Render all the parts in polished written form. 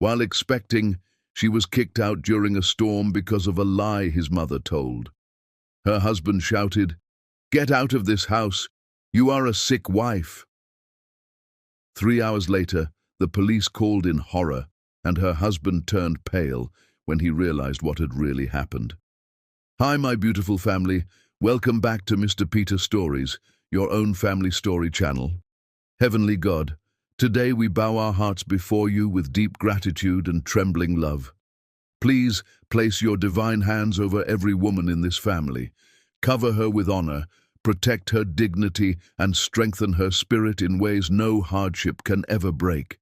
While expecting, she was kicked out during a storm because of a lie his mother told. Her husband shouted, "Get out of this house! You are a sick wife!" 3 hours later, the police called in horror, and her husband turned pale when he realized what had really happened. Hi, my beautiful family. Welcome back to Mr. Peter Stories, your own family story channel. Heavenly God, today we bow our hearts before you with deep gratitude and trembling love. Please place your divine hands over every woman in this family. Cover her with honor, protect her dignity, and strengthen her spirit in ways no hardship can ever break.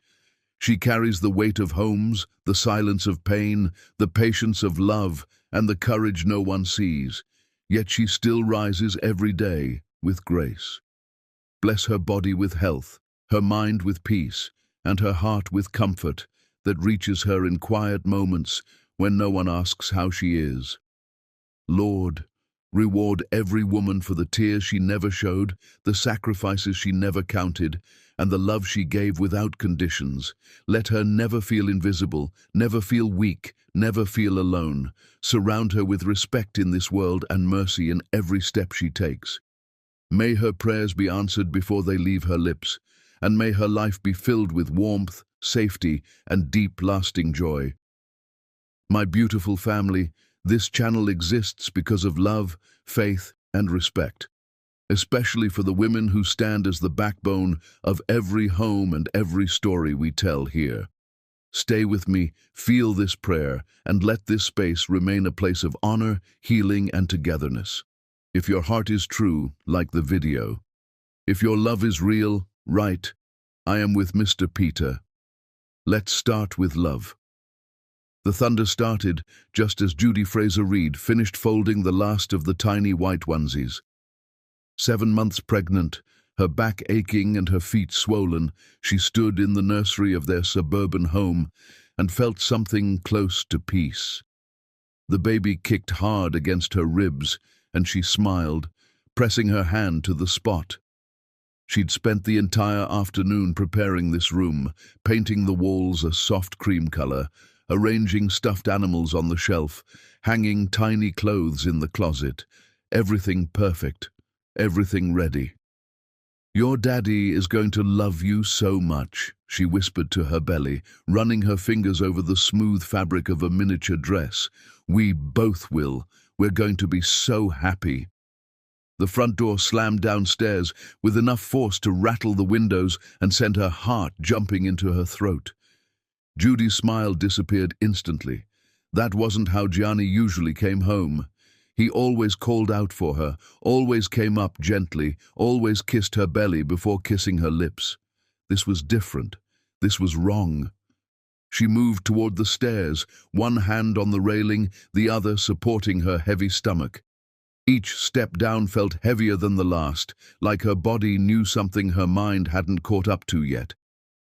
She carries the weight of homes, the silence of pain, the patience of love, and the courage no one sees. Yet she still rises every day with grace. Bless her body with health, her mind with peace, and her heart with comfort that reaches her in quiet moments when no one asks how she is. Lord, reward every woman for the tears she never showed, the sacrifices she never counted, and the love she gave without conditions. Let her never feel invisible, never feel weak, never feel alone. Surround her with respect in this world and mercy in every step she takes. May her prayers be answered before they leave her lips, and may her life be filled with warmth, safety, and deep, lasting joy. My beautiful family, this channel exists because of love, faith, and respect, especially for the women who stand as the backbone of every home and every story we tell here. Stay with me, feel this prayer, and let this space remain a place of honor, healing, and togetherness. If your heart is true, like the video. If your love is real, right, I am with Mr. Peter. Let's start with love. The thunder started just as Judy Fraser-Reed finished folding the last of the tiny white onesies. 7 months pregnant, her back aching and her feet swollen, she stood in the nursery of their suburban home and felt something close to peace. The baby kicked hard against her ribs, and she smiled, pressing her hand to the spot. She'd spent the entire afternoon preparing this room, painting the walls a soft cream color, arranging stuffed animals on the shelf, hanging tiny clothes in the closet. Everything perfect, everything ready. "Your daddy is going to love you so much," she whispered to her belly, running her fingers over the smooth fabric of a miniature dress. "We both will. We're going to be so happy." The front door slammed downstairs with enough force to rattle the windows and send her heart jumping into her throat. Judy's smile disappeared instantly. That wasn't how Gianni usually came home. He always called out for her, always came up gently, always kissed her belly before kissing her lips. This was different. This was wrong. She moved toward the stairs, one hand on the railing, the other supporting her heavy stomach. Each step down felt heavier than the last, like her body knew something her mind hadn't caught up to yet.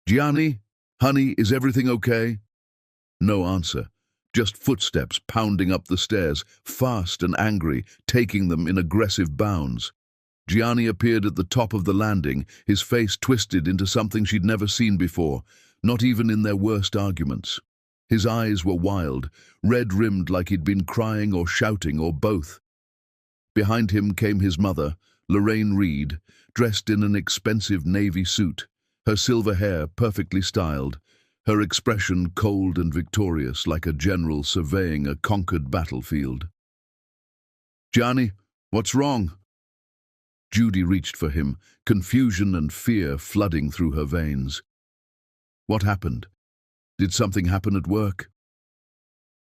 "Gianni? Honey, is everything okay?" No answer. Just footsteps pounding up the stairs, fast and angry, taking them in aggressive bounds. Gianni appeared at the top of the landing, his face twisted into something she'd never seen before, not even in their worst arguments. His eyes were wild, red-rimmed like he'd been crying or shouting or both. Behind him came his mother, Lorraine Reed, dressed in an expensive navy suit, her silver hair perfectly styled, her expression cold and victorious like a general surveying a conquered battlefield. "Gianni, what's wrong?" Judy reached for him, confusion and fear flooding through her veins. "What happened? Did something happen at work?"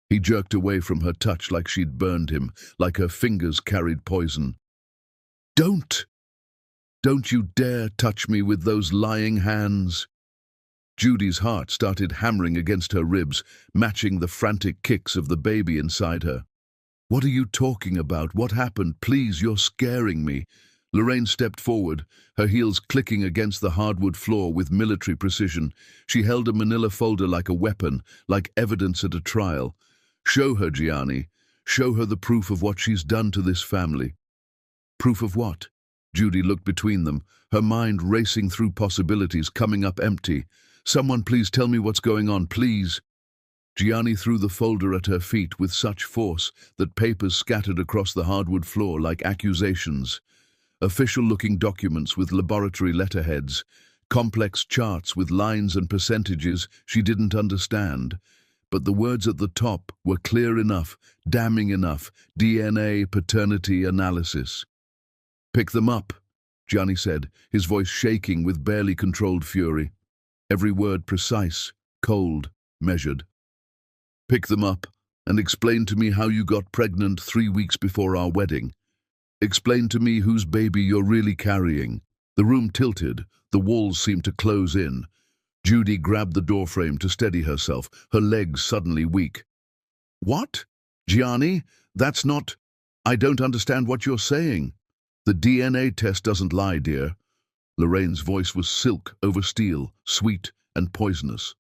He jerked away from her touch like she'd burned him, like her fingers carried poison. "Don't! Don't you dare touch me with those lying hands!" Judy's heart started hammering against her ribs, matching the frantic kicks of the baby inside her. "What are you talking about? What happened? Please, you're scaring me." Lorraine stepped forward, her heels clicking against the hardwood floor with military precision. She held a manila folder like a weapon, like evidence at a trial. "Show her, Gianni. Show her the proof of what she's done to this family." "Proof of what?" Judy looked between them, her mind racing through possibilities, coming up empty. Someone please tell me what's going on, please. Gianni threw the folder at her feet with such force that papers scattered across the hardwood floor like accusations. Official-looking documents with laboratory letterheads, complex charts with lines and percentages she didn't understand. But the words at the top were clear enough, damning enough: DNA paternity analysis. "Pick them up," Gianni said, his voice shaking with barely controlled fury. Every word precise, cold, measured. "Pick them up and explain to me how you got pregnant 3 weeks before our wedding. Explain to me whose baby you're really carrying." The room tilted, the walls seemed to close in. Judy grabbed the doorframe to steady herself, her legs suddenly weak. "What? Gianni, that's not... I don't understand what you're saying." "The DNA test doesn't lie, dear." Lorraine's voice was silk over steel, sweet and poisonous.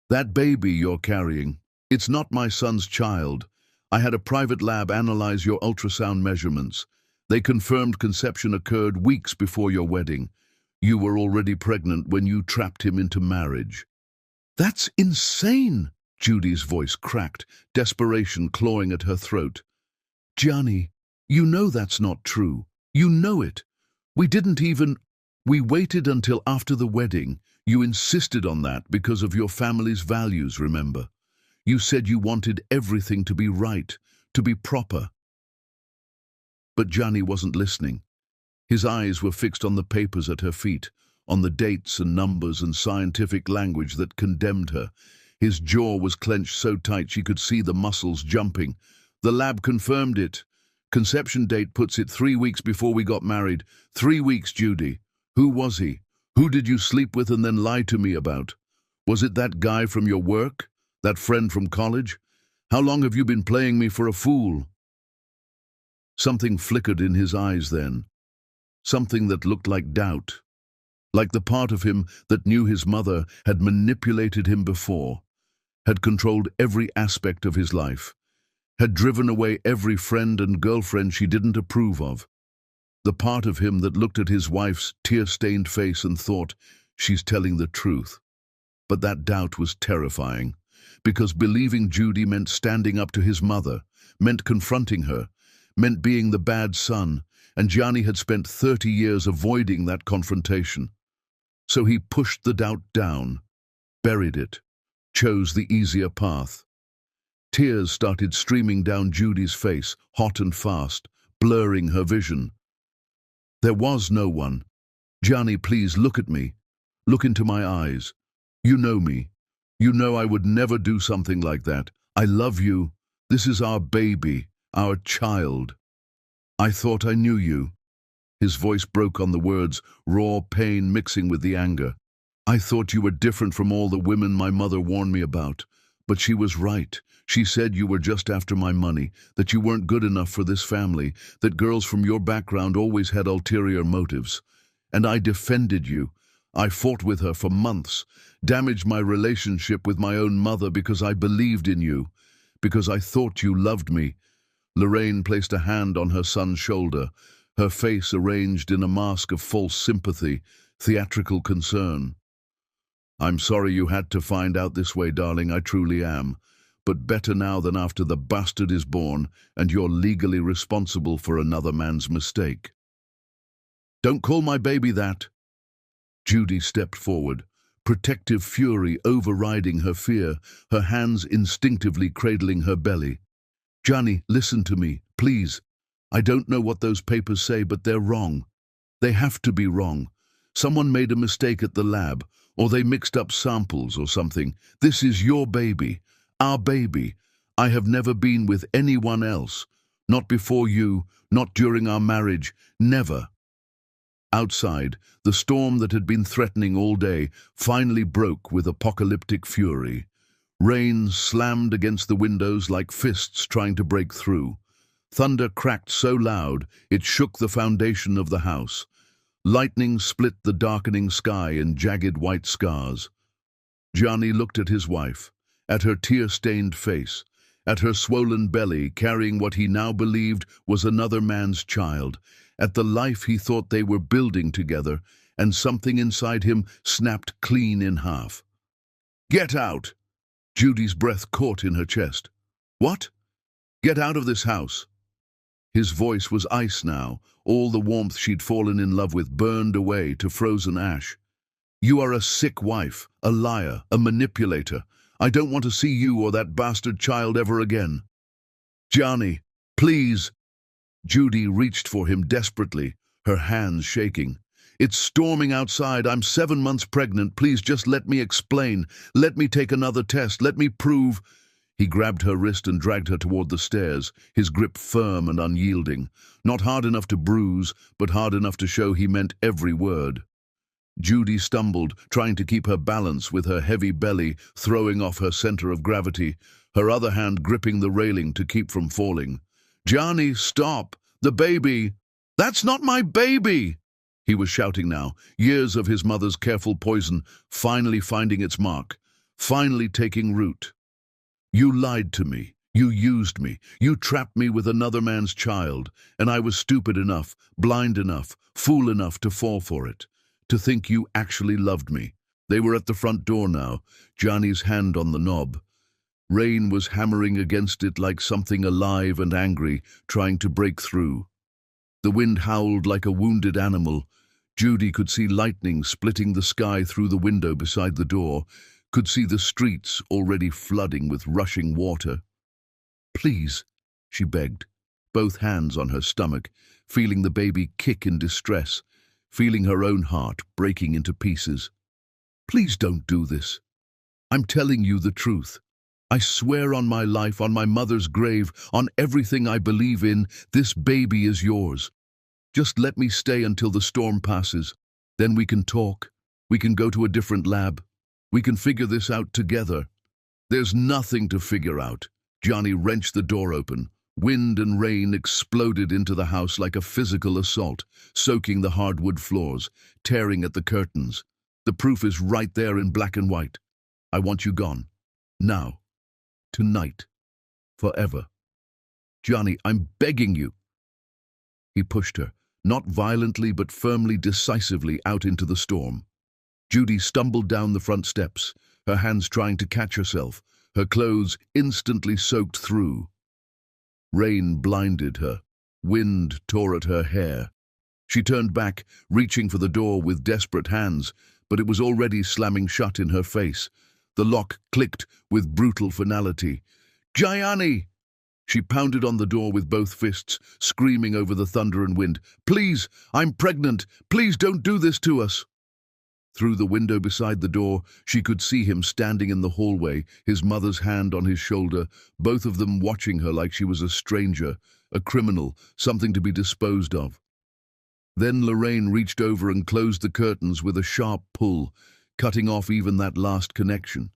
"That baby you're carrying, it's not my son's child. I had a private lab analyze your ultrasound measurements. They confirmed conception occurred weeks before your wedding. You were already pregnant when you trapped him into marriage." "That's insane!" Judy's voice cracked, desperation clawing at her throat. "Gianni, you know that's not true. You know it. We didn't even... We waited until after the wedding. You insisted on that because of your family's values, remember? You said you wanted everything to be right, to be proper." But Gianni wasn't listening. His eyes were fixed on the papers at her feet, on the dates and numbers and scientific language that condemned her. His jaw was clenched so tight she could see the muscles jumping. "The lab confirmed it. Conception date puts it 3 weeks before we got married. 3 weeks, Judy. Who was he? Who did you sleep with and then lie to me about? Was it that guy from your work? That friend from college? How long have you been playing me for a fool?" Something flickered in his eyes then. Something that looked like doubt. Like the part of him that knew his mother had manipulated him before, had controlled every aspect of his life, had driven away every friend and girlfriend she didn't approve of. The part of him that looked at his wife's tear-stained face and thought, "She's telling the truth." But that doubt was terrifying, because believing Judy meant standing up to his mother, meant confronting her, meant being the bad son, and Gianni had spent 30 years avoiding that confrontation. So he pushed the doubt down, buried it, chose the easier path. Tears started streaming down Judy's face, hot and fast, blurring her vision. "There was no one. Gianni, please look at me. Look into my eyes. You know me. You know I would never do something like that. I love you. This is our baby, our child. I thought I knew you." His voice broke on the words, raw pain mixing with the anger. "I thought you were different from all the women my mother warned me about. But she was right. She said you were just after my money, that you weren't good enough for this family, that girls from your background always had ulterior motives. And I defended you. I fought with her for months, damaged my relationship with my own mother because I believed in you, because I thought you loved me." Lorraine placed a hand on her son's shoulder, her face arranged in a mask of false sympathy, theatrical concern. "I'm sorry you had to find out this way, darling, I truly am. But better now than after the bastard is born and you're legally responsible for another man's mistake." "Don't call my baby that." Judy stepped forward, protective fury overriding her fear, her hands instinctively cradling her belly. "Gianni, listen to me, please. I don't know what those papers say, but they're wrong. They have to be wrong. Someone made a mistake at the lab, or they mixed up samples or something. This is your baby, our baby. I have never been with anyone else. Not before you, not during our marriage, never." Outside, the storm that had been threatening all day finally broke with apocalyptic fury. Rain slammed against the windows like fists trying to break through. Thunder cracked so loud it shook the foundation of the house. Lightning split the darkening sky in jagged white scars. Gianni looked at his wife, at her tear-stained face, at her swollen belly carrying what he now believed was another man's child, at the life he thought they were building together, and something inside him snapped clean in half. Get out! Judy's breath caught in her chest. What? Get out of this house! His voice was ice now. All the warmth she'd fallen in love with burned away to frozen ash. You are a sick wife, a liar, a manipulator. I don't want to see you or that bastard child ever again. Gianni, please! Judy reached for him desperately, her hands shaking. It's storming outside. I'm 7 months pregnant. Please just let me explain. Let me take another test. Let me prove. He grabbed her wrist and dragged her toward the stairs, his grip firm and unyielding. Not hard enough to bruise, but hard enough to show he meant every word. Judy stumbled, trying to keep her balance with her heavy belly throwing off her center of gravity, her other hand gripping the railing to keep from falling. Gianni, stop! The baby! That's not my baby! He was shouting now, years of his mother's careful poison finally finding its mark, finally taking root. You lied to me. You used me. You trapped me with another man's child, and I was stupid enough, blind enough, fool enough to fall for it, to think you actually loved me. They were at the front door now, Gianni's hand on the knob. Rain was hammering against it like something alive and angry, trying to break through. The wind howled like a wounded animal. Judy could see lightning splitting the sky through the window beside the door, could see the streets already flooding with rushing water. Please, she begged, both hands on her stomach, feeling the baby kick in distress, feeling her own heart breaking into pieces. Please don't do this. I'm telling you the truth. I swear on my life, on my mother's grave, on everything I believe in, this baby is yours. Just let me stay until the storm passes. Then we can talk. We can go to a different lab. We can figure this out together. There's nothing to figure out. Gianni wrenched the door open. Wind and rain exploded into the house like a physical assault, soaking the hardwood floors, tearing at the curtains. The proof is right there in black and white. I want you gone. Now. Tonight. Forever. Gianni, I'm begging you. He pushed her, not violently but firmly, decisively, out into the storm. Judy stumbled down the front steps, her hands trying to catch herself, her clothes instantly soaked through. Rain blinded her. Wind tore at her hair. She turned back, reaching for the door with desperate hands, but it was already slamming shut in her face. The lock clicked with brutal finality. Gianni! She pounded on the door with both fists, screaming over the thunder and wind. Please, I'm pregnant. Please don't do this to us. Through the window beside the door, she could see him standing in the hallway, his mother's hand on his shoulder, both of them watching her like she was a stranger, a criminal, something to be disposed of. Then Lorraine reached over and closed the curtains with a sharp pull, cutting off even that last connection.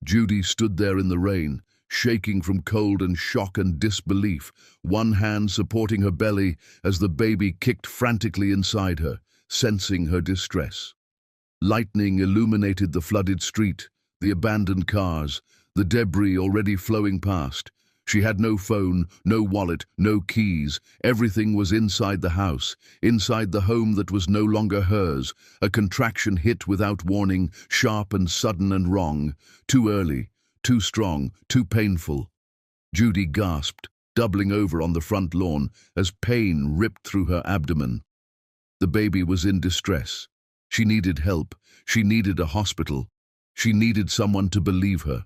Judy stood there in the rain, shaking from cold and shock and disbelief, one hand supporting her belly as the baby kicked frantically inside her, sensing her distress. Lightning illuminated the flooded street, the abandoned cars, the debris already flowing past. She had no phone, no wallet, no keys. Everything was inside the house, inside the home that was no longer hers. A contraction hit without warning, sharp and sudden and wrong. Too early, too strong, too painful. Judy gasped, doubling over on the front lawn as pain ripped through her abdomen. The baby was in distress. She needed help. She needed a hospital. She needed someone to believe her.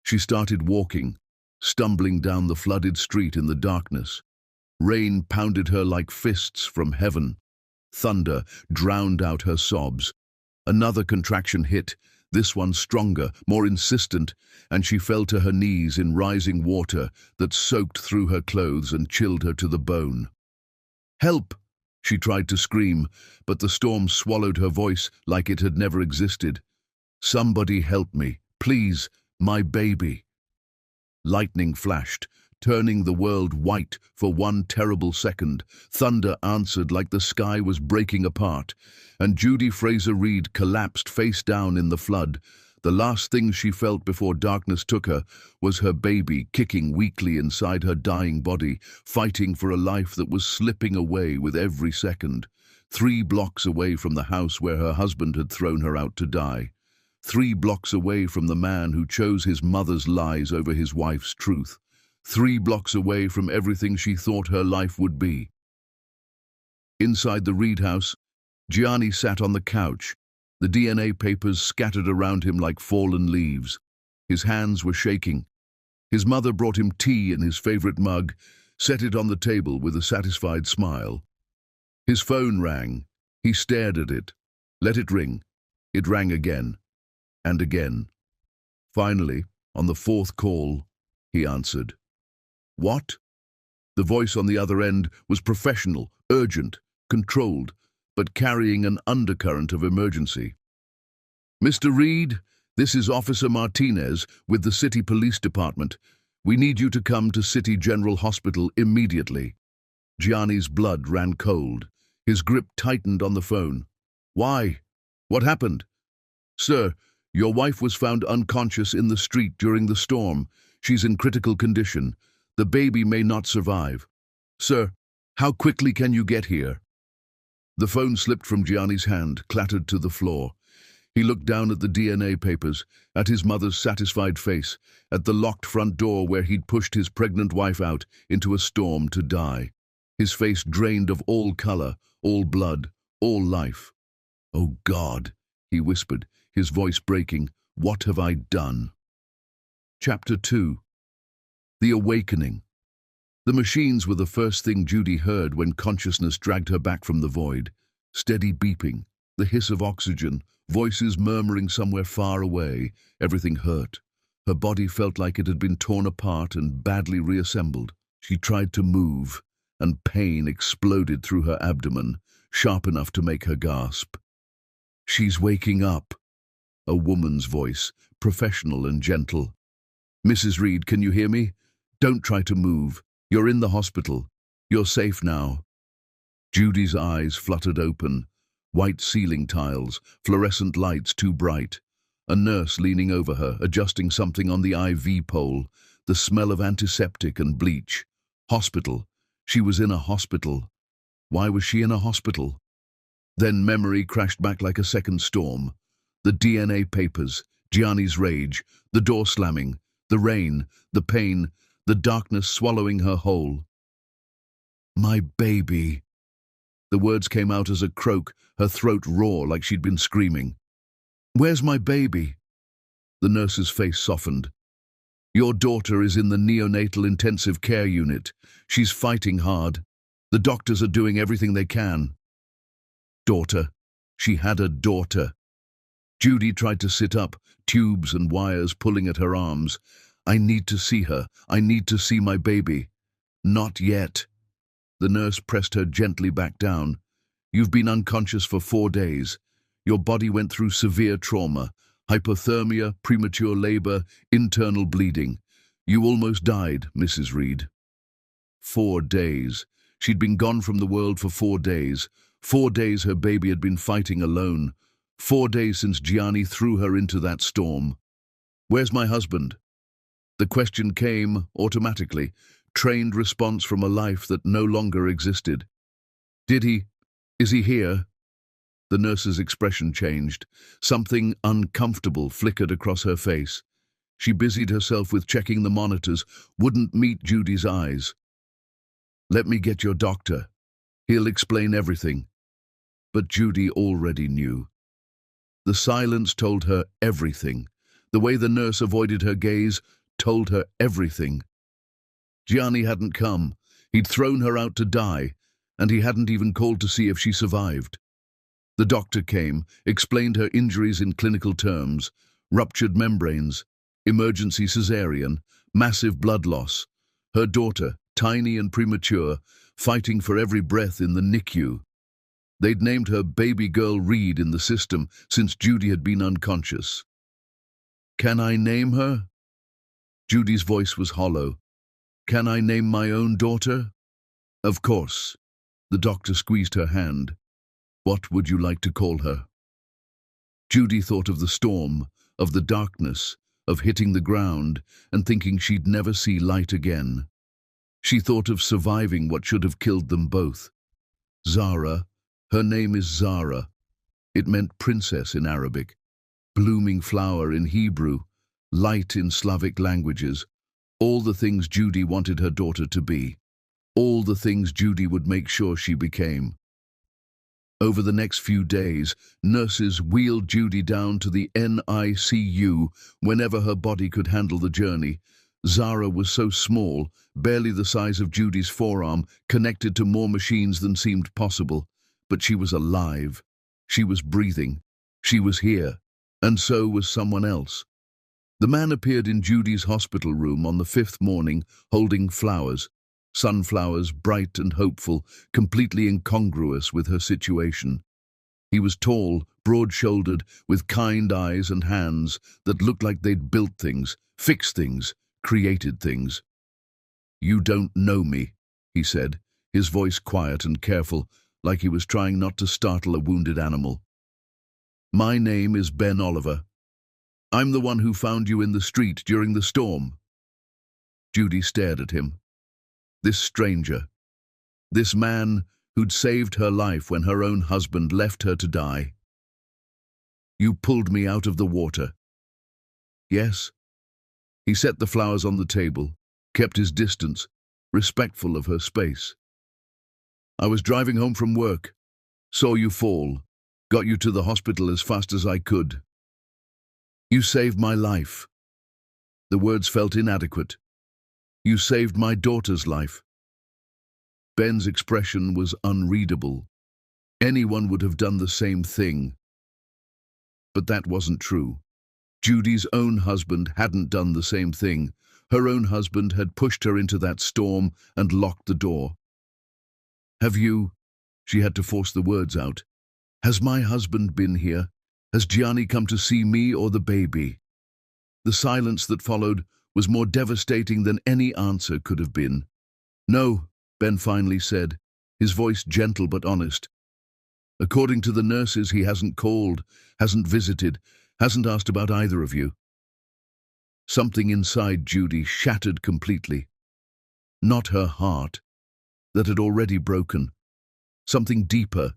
She started walking, stumbling down the flooded street in the darkness. Rain pounded her like fists from heaven. Thunder drowned out her sobs. Another contraction hit, this one stronger, more insistent, and she fell to her knees in rising water that soaked through her clothes and chilled her to the bone. Help! She tried to scream, but the storm swallowed her voice like it had never existed. Somebody help me, please, my baby. Lightning flashed, turning the world white for one terrible second. Thunder answered like the sky was breaking apart, and Judy Fraser-Reed collapsed face down in the flood. The last thing she felt before darkness took her was her baby kicking weakly inside her dying body, fighting for a life that was slipping away with every second. 3 blocks away from the house where her husband had thrown her out to die. 3 blocks away from the man who chose his mother's lies over his wife's truth, 3 blocks away from everything she thought her life would be. Inside the Reed house, Gianni sat on the couch, the DNA papers scattered around him like fallen leaves. His hands were shaking. His mother brought him tea in his favorite mug, set it on the table with a satisfied smile. His phone rang. He stared at it, let it ring. It rang again, and again. Finally, on the 4th call, he answered. What? The voice on the other end was professional, urgent, controlled, but carrying an undercurrent of emergency. Mr. Reed, this is Officer Martinez with the City Police Department. We need you to come to City General Hospital immediately. Gianni's blood ran cold. His grip tightened on the phone. Why? What happened? Sir, your wife was found unconscious in the street during the storm. She's in critical condition. The baby may not survive. Sir, how quickly can you get here? The phone slipped from Gianni's hand, clattered to the floor. He looked down at the DNA papers, at his mother's satisfied face, at the locked front door where he'd pushed his pregnant wife out into a storm to die. His face drained of all color, all blood, all life. Oh God, he whispered, his voice breaking, what have I done? Chapter 2. The Awakening. The machines were the first thing Judy heard when consciousness dragged her back from the void. Steady beeping, the hiss of oxygen, voices murmuring somewhere far away. Everything hurt. Her body felt like it had been torn apart and badly reassembled. She tried to move, and pain exploded through her abdomen, sharp enough to make her gasp. She's waking up. A woman's voice, professional and gentle. Mrs. Reed, can you hear me? Don't try to move. You're in the hospital. You're safe now. Judy's eyes fluttered open. White ceiling tiles, fluorescent lights too bright. A nurse leaning over her, adjusting something on the IV pole. The smell of antiseptic and bleach. Hospital. She was in a hospital. Why was she in a hospital? Then memory crashed back like a second storm. The DNA papers, Gianni's rage, the door slamming, the rain, the pain, the darkness swallowing her whole. My baby. The words came out as a croak, her throat raw like she'd been screaming. Where's my baby? The nurse's face softened. Your daughter is in the neonatal intensive care unit. She's fighting hard. The doctors are doing everything they can. Daughter. She had a daughter. Judy tried to sit up, tubes and wires pulling at her arms. I need to see her. I need to see my baby. Not yet. The nurse pressed her gently back down. You've been unconscious for 4 days. Your body went through severe trauma, hypothermia, premature labor, internal bleeding. You almost died, Mrs. Reed. 4 days. She'd been gone from the world for 4 days. 4 days her baby had been fighting alone. 4 days since Gianni threw her into that storm. Where's my husband? The question came automatically, trained response from a life that no longer existed. Did he? Is he here? The nurse's expression changed. Something uncomfortable flickered across her face. She busied herself with checking the monitors, wouldn't meet Judy's eyes. Let me get your doctor. He'll explain everything. But Judy already knew. The silence told her everything. The way the nurse avoided her gaze told her everything. Gianni hadn't come. He'd thrown her out to die, and he hadn't even called to see if she survived. The doctor came, explained her injuries in clinical terms, ruptured membranes, emergency cesarean, massive blood loss. Her daughter, tiny and premature, fighting for every breath in the NICU. They'd named her baby girl Reed in the system since Judy had been unconscious. Can I name her? Judy's voice was hollow. Can I name my own daughter? Of course. The doctor squeezed her hand. What would you like to call her? Judy thought of the storm, of the darkness, of hitting the ground and thinking she'd never see light again. She thought of surviving what should have killed them both. Zara. Her name is Zara. It meant princess in Arabic. blooming flower in Hebrew, light in Slavic languages, all the things Judy wanted her daughter to be, all the things Judy would make sure she became. Over the next few days, nurses wheeled Judy down to the NICU whenever her body could handle the journey. Zara was so small, barely the size of Judy's forearm, connected to more machines than seemed possible. But she was alive. She was breathing. She was here. And so was someone else. The man appeared in Judy's hospital room on the 5th morning, holding flowers. Sunflowers, bright and hopeful, completely incongruous with her situation. He was tall, broad-shouldered, with kind eyes and hands that looked like they'd built things, fixed things, created things. "You don't know me," he said, his voice quiet and careful, like he was trying not to startle a wounded animal. "My name is Ben Oliver. I'm the one who found you in the street during the storm." Judy stared at him. This stranger, this man who'd saved her life when her own husband left her to die. "You pulled me out of the water." "Yes." He set the flowers on the table, kept his distance, respectful of her space. "I was driving home from work, saw you fall, got you to the hospital as fast as I could. You saved my life." The words felt inadequate. "You saved my daughter's life." Ben's expression was unreadable. Anyone would have done the same thing. But that wasn't true. Judy's own husband hadn't done the same thing. Her own husband had pushed her into that storm and locked the door. "Have you?" She had to force the words out. "Has my husband been here? Has Gianni come to see me or the baby?" The silence that followed was more devastating than any answer could have been. "No," Ben finally said, his voice gentle but honest. "According to the nurses, he hasn't called, hasn't visited, hasn't asked about either of you." Something inside Judy shattered completely. Not her heart, that had already broken. Something deeper,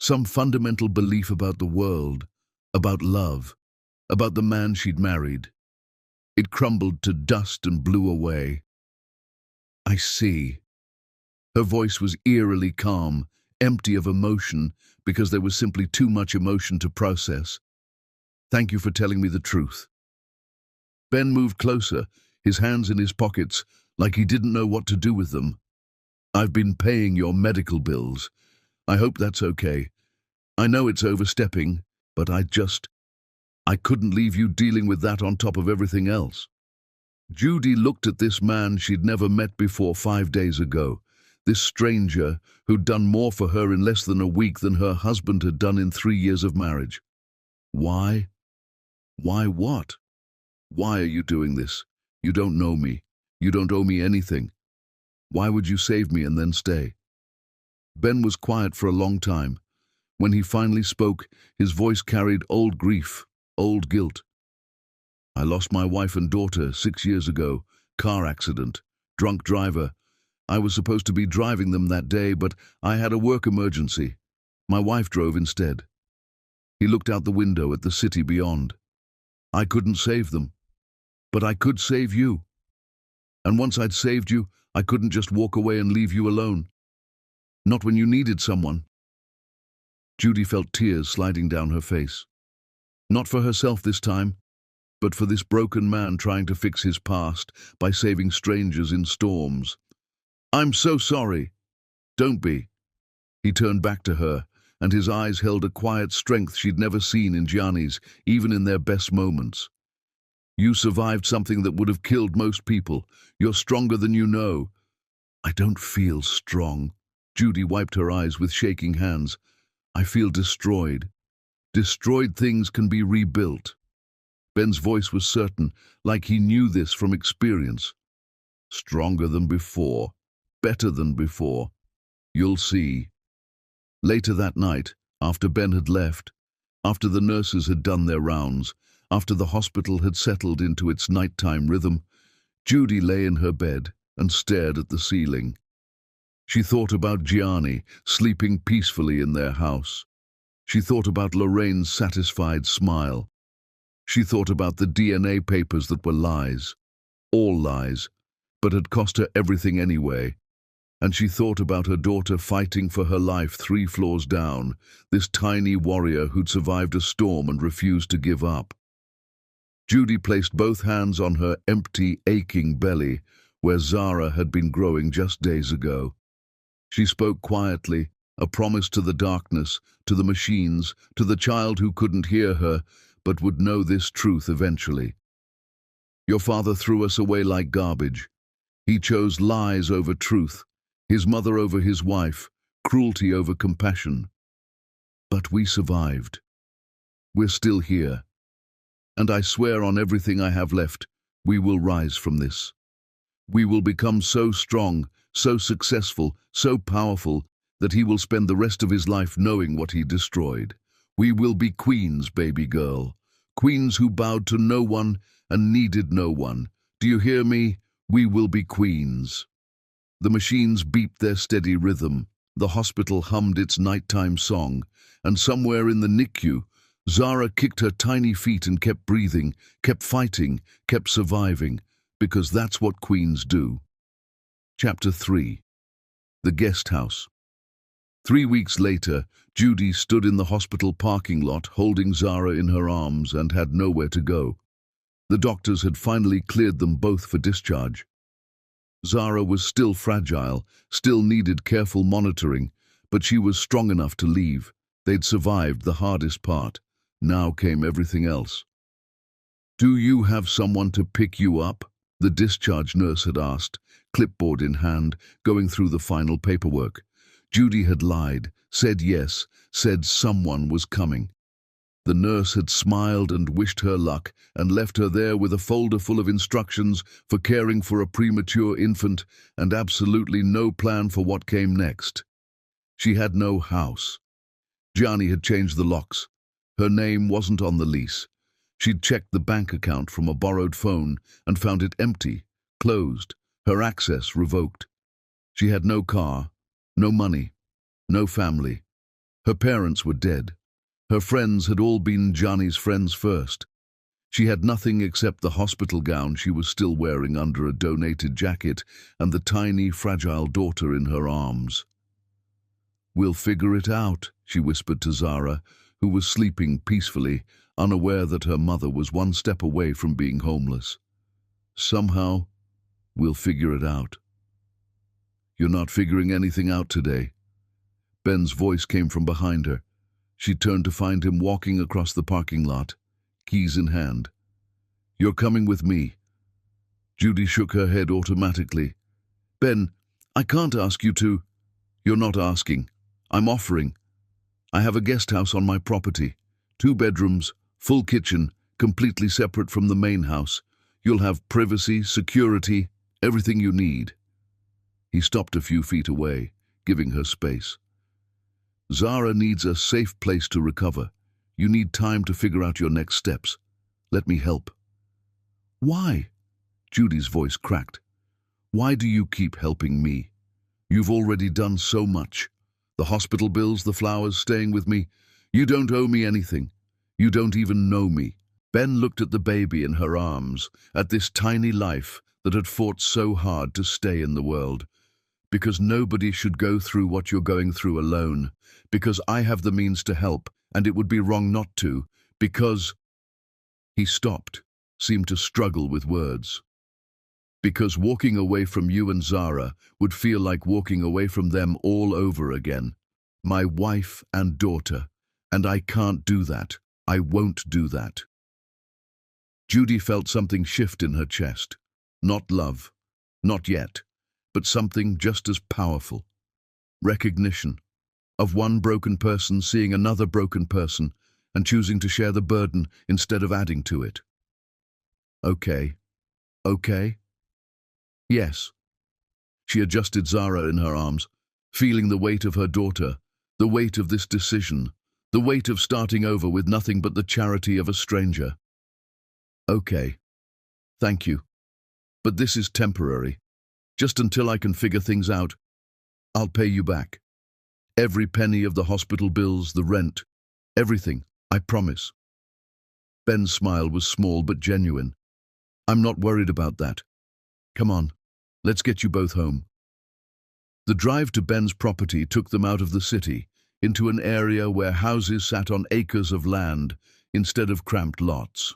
some fundamental belief about the world, about love, about the man she'd married. It crumbled to dust and blew away. "I see." Her voice was eerily calm, empty of emotion, because there was simply too much emotion to process. "Thank you for telling me the truth." Ben moved closer, his hands in his pockets, like he didn't know what to do with them. "I've been paying your medical bills. I hope that's okay. I know it's overstepping, but I couldn't leave you dealing with that on top of everything else." Judy looked at this man she'd never met before 5 days ago, this stranger who'd done more for her in less than a week than her husband had done in 3 years of marriage. "Why? Why what? Why are you doing this? You don't know me. You don't owe me anything. Why would you save me and then stay?" Ben was quiet for a long time. When he finally spoke, his voice carried old grief, old guilt. "I lost my wife and daughter 6 years ago. Car accident. Drunk driver. I was supposed to be driving them that day, but I had a work emergency. My wife drove instead." He looked out the window at the city beyond. "I couldn't save them. But I could save you. And once I'd saved you, I couldn't just walk away and leave you alone. Not when you needed someone." Judy felt tears sliding down her face. Not for herself this time, but for this broken man trying to fix his past by saving strangers in storms. "I'm so sorry." "Don't be." He turned back to her, and his eyes held a quiet strength she'd never seen in Gianni's, even in their best moments. "You survived something that would have killed most people. You're stronger than you know." "I don't feel strong." Judy wiped her eyes with shaking hands. "I feel destroyed. Destroyed things can be rebuilt." Ben's voice was certain, like he knew this from experience. "Stronger than before. Better than before. You'll see." Later that night, after Ben had left, after the nurses had done their rounds, after the hospital had settled into its nighttime rhythm, Judy lay in her bed and stared at the ceiling. She thought about Gianni, sleeping peacefully in their house. She thought about Lorraine's satisfied smile, She thought about the DNA papers that were lies, all lies, but had cost her everything anyway. And she thought about her daughter fighting for her life 3 floors down, this tiny warrior who'd survived a storm and refused to give up. Judy placed both hands on her empty, aching belly, where Zara had been growing just days ago. She spoke quietly, a promise to the darkness, to the machines, to the child who couldn't hear her, but would know this truth eventually. Your father threw us away like garbage. He chose lies over truth, his mother over his wife, cruelty over compassion. But we survived. We're still here. And I swear on everything I have left, we will rise from this. We will become so strong, so successful, so powerful, that he will spend the rest of his life knowing what he destroyed. We will be queens, baby girl. Queens who bowed to no one and needed no one. Do you hear me? We will be queens. The machines beeped their steady rhythm. The hospital hummed its nighttime song. And somewhere in the NICU, Zara kicked her tiny feet and kept breathing, kept fighting, kept surviving, because that's what queens do. Chapter 3. The Guest House. 3 weeks later, Judy stood in the hospital parking lot holding Zara in her arms and had nowhere to go. The doctors had finally cleared them both for discharge. Zara was still fragile, still needed careful monitoring, but she was strong enough to leave. They'd survived the hardest part. Now came everything else. "Do you have someone to pick you up?" the discharge nurse had asked, clipboard in hand, going through the final paperwork. Judy had lied, said yes, said someone was coming. The nurse had smiled and wished her luck and left her there with a folder full of instructions for caring for a premature infant and absolutely no plan for what came next. She had no house. Gianni had changed the locks. Her name wasn't on the lease. She'd checked the bank account from a borrowed phone and found it empty, closed, her access revoked. She had no car, no money, no family. Her parents were dead. Her friends had all been Gianni's friends first. She had nothing except the hospital gown she was still wearing under a donated jacket and the tiny, fragile daughter in her arms. "We'll figure it out," she whispered to Zara, who was sleeping peacefully, unaware that her mother was one step away from being homeless. "Somehow, we'll figure it out." "You're not figuring anything out today." Ben's voice came from behind her. She turned to find him walking across the parking lot, keys in hand. "You're coming with me." Judy shook her head automatically. "Ben, I can't ask you to." "You're not asking. I'm offering. I have a guest house on my property. 2 bedrooms, full kitchen, completely separate from the main house. You'll have privacy, security, everything you need." He stopped a few feet away, giving her space. "Zara needs a safe place to recover. You need time to figure out your next steps. Let me help." "Why?" Judy's voice cracked. "Why do you keep helping me? You've already done so much. The hospital bills, the flowers, staying with me. You don't owe me anything. You don't even know me." Ben looked at the baby in her arms, at this tiny life that had fought so hard to stay in the world. "Because nobody should go through what you're going through alone. Because I have the means to help, and it would be wrong not to. Because—" He stopped, seemed to struggle with words. "Because walking away from you and Zara would feel like walking away from them all over again. My wife and daughter. And I can't do that. I won't do that." Judy felt something shift in her chest. Not love. Not yet. But something just as powerful. Recognition. Of one broken person seeing another broken person and choosing to share the burden instead of adding to it. "Okay. Okay?" "Yes." She adjusted Zara in her arms, feeling the weight of her daughter, the weight of this decision, the weight of starting over with nothing but the charity of a stranger. "Okay. Thank you. But this is temporary. Just until I can figure things out. I'll pay you back. Every penny of the hospital bills, the rent, everything, I promise." Ben's smile was small but genuine. I'm not worried about that. Come on, let's get you both home. The drive to Ben's property took them out of the city, into an area where houses sat on acres of land instead of cramped lots.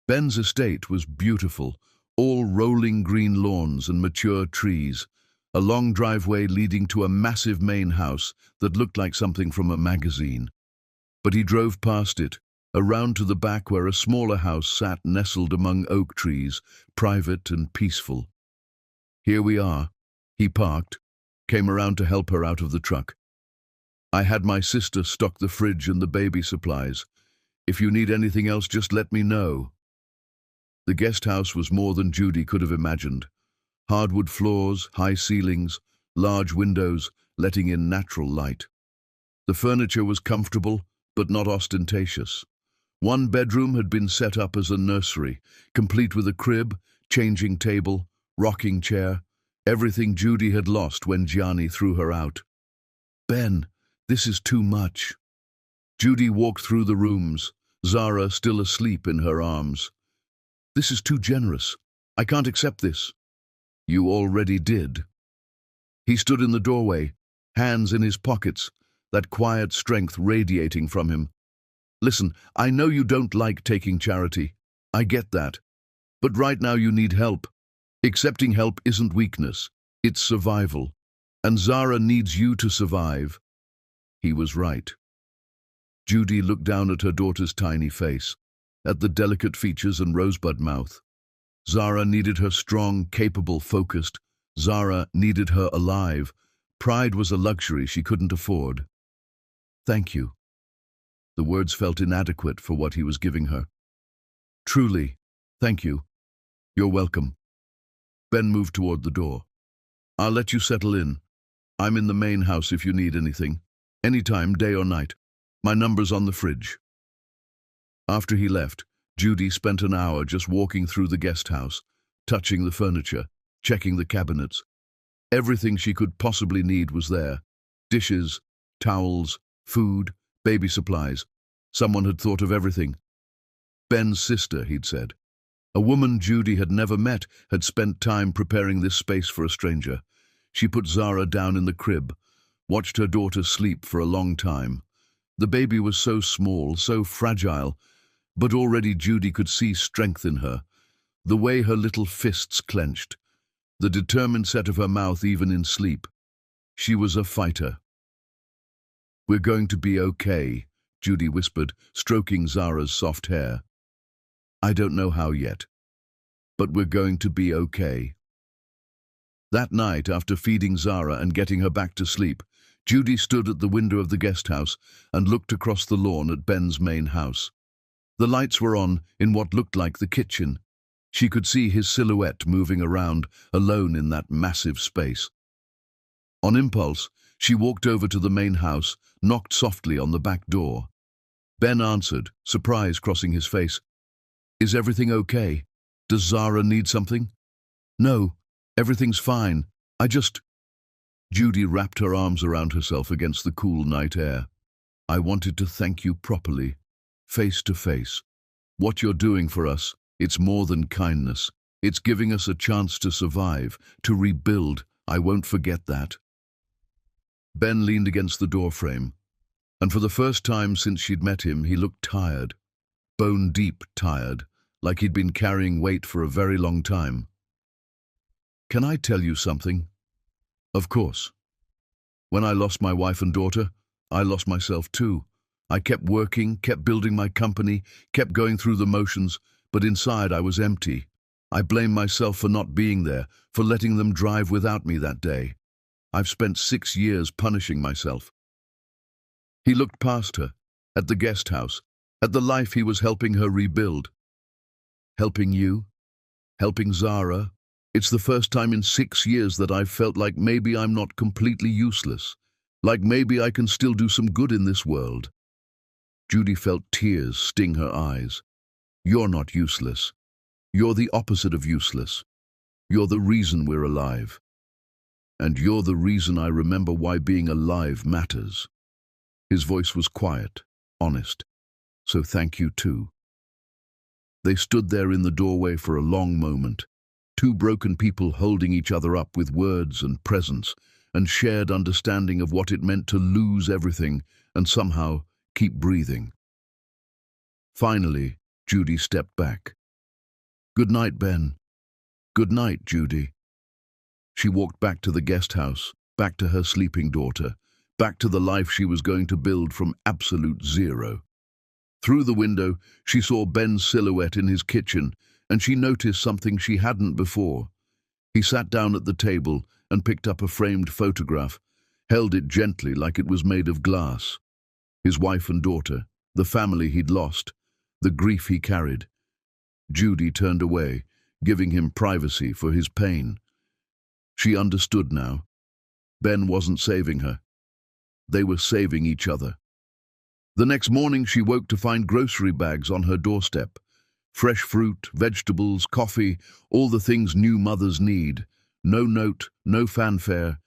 Ben's estate was beautiful, all rolling green lawns and mature trees, a long driveway leading to a massive main house that looked like something from a magazine. But he drove past it, around to the back where a smaller house sat nestled among oak trees, private and peaceful. Here we are. He parked, came around to help her out of the truck. I had my sister stock the fridge and the baby supplies. If you need anything else, just let me know. The guest house was more than Judy could have imagined. Hardwood floors, high ceilings, large windows, letting in natural light. The furniture was comfortable, but not ostentatious. One bedroom had been set up as a nursery, complete with a crib, changing table, rocking chair, everything Judy had lost when Gianni threw her out. Ben, this is too much. Judy walked through the rooms, Zara still asleep in her arms. This is too generous. I can't accept this. You already did. He stood in the doorway, hands in his pockets, that quiet strength radiating from him. Listen, I know you don't like taking charity. I get that. But right now you need help. Accepting help isn't weakness. It's survival. And Zara needs you to survive. He was right. Judy looked down at her daughter's tiny face, at the delicate features and rosebud mouth. Zara needed her strong, capable, focused. Zara needed her alive. Pride was a luxury she couldn't afford. Thank you. The words felt inadequate for what he was giving her. Truly, thank you. You're welcome. Ben moved toward the door. I'll let you settle in. I'm in the main house if you need anything. Anytime, day or night. My number's on the fridge. After he left, Judy spent an hour just walking through the guest house, touching the furniture, checking the cabinets. Everything she could possibly need was there. Dishes, towels, food, baby supplies. Someone had thought of everything. Ben's sister, he'd said. A woman Judy had never met had spent time preparing this space for a stranger. She put Zara down in the crib, watched her daughter sleep for a long time. The baby was so small, so fragile, but already Judy could see strength in her, the way her little fists clenched, the determined set of her mouth even in sleep. She was a fighter. We're going to be okay, Judy whispered, stroking Zara's soft hair. I don't know how yet, but we're going to be okay. That night, after feeding Zara and getting her back to sleep, Judy stood at the window of the guest house and looked across the lawn at Ben's main house. The lights were on in what looked like the kitchen. She could see his silhouette moving around, alone in that massive space. On impulse, she walked over to the main house, knocked softly on the back door. Ben answered, surprise crossing his face. Is everything okay? Does Zara need something? No, everything's fine. Judy wrapped her arms around herself against the cool night air. I wanted to thank you properly, face to face. What you're doing for us, it's more than kindness. It's giving us a chance to survive, to rebuild. I won't forget that. Ben leaned against the doorframe, and for the first time since she'd met him, he looked tired, bone-deep tired, like he'd been carrying weight for a very long time. Can I tell you something? Of course. When I lost my wife and daughter, I lost myself too. I kept working, kept building my company, kept going through the motions, but inside I was empty. I blame myself for not being there, for letting them drive without me that day. I've spent 6 years punishing myself. He looked past her, at the guest house, at the life he was helping her rebuild. Helping you? Helping Zara? It's the first time in 6 years that I've felt like maybe I'm not completely useless, like maybe I can still do some good in this world. Judy felt tears sting her eyes. You're not useless. You're the opposite of useless. You're the reason we're alive. And you're the reason I remember why being alive matters. His voice was quiet, honest. So thank you too. They stood there in the doorway for a long moment, two broken people holding each other up with words and presence, and shared understanding of what it meant to lose everything and somehow keep breathing. Finally, Judy stepped back. "Good night, Ben." "Good night, Judy." She walked back to the guest house, back to her sleeping daughter, back to the life she was going to build from absolute zero. Through the window, she saw Ben's silhouette in his kitchen, and she noticed something she hadn't before. He sat down at the table and picked up a framed photograph, held it gently like it was made of glass. His wife and daughter, the family he'd lost, the grief he carried. Judy turned away, giving him privacy for his pain. She understood now. Ben wasn't saving her. They were saving each other. The next morning she woke to find grocery bags on her doorstep. Fresh fruit, vegetables, coffee, all the things new mothers need. No note, no fanfare,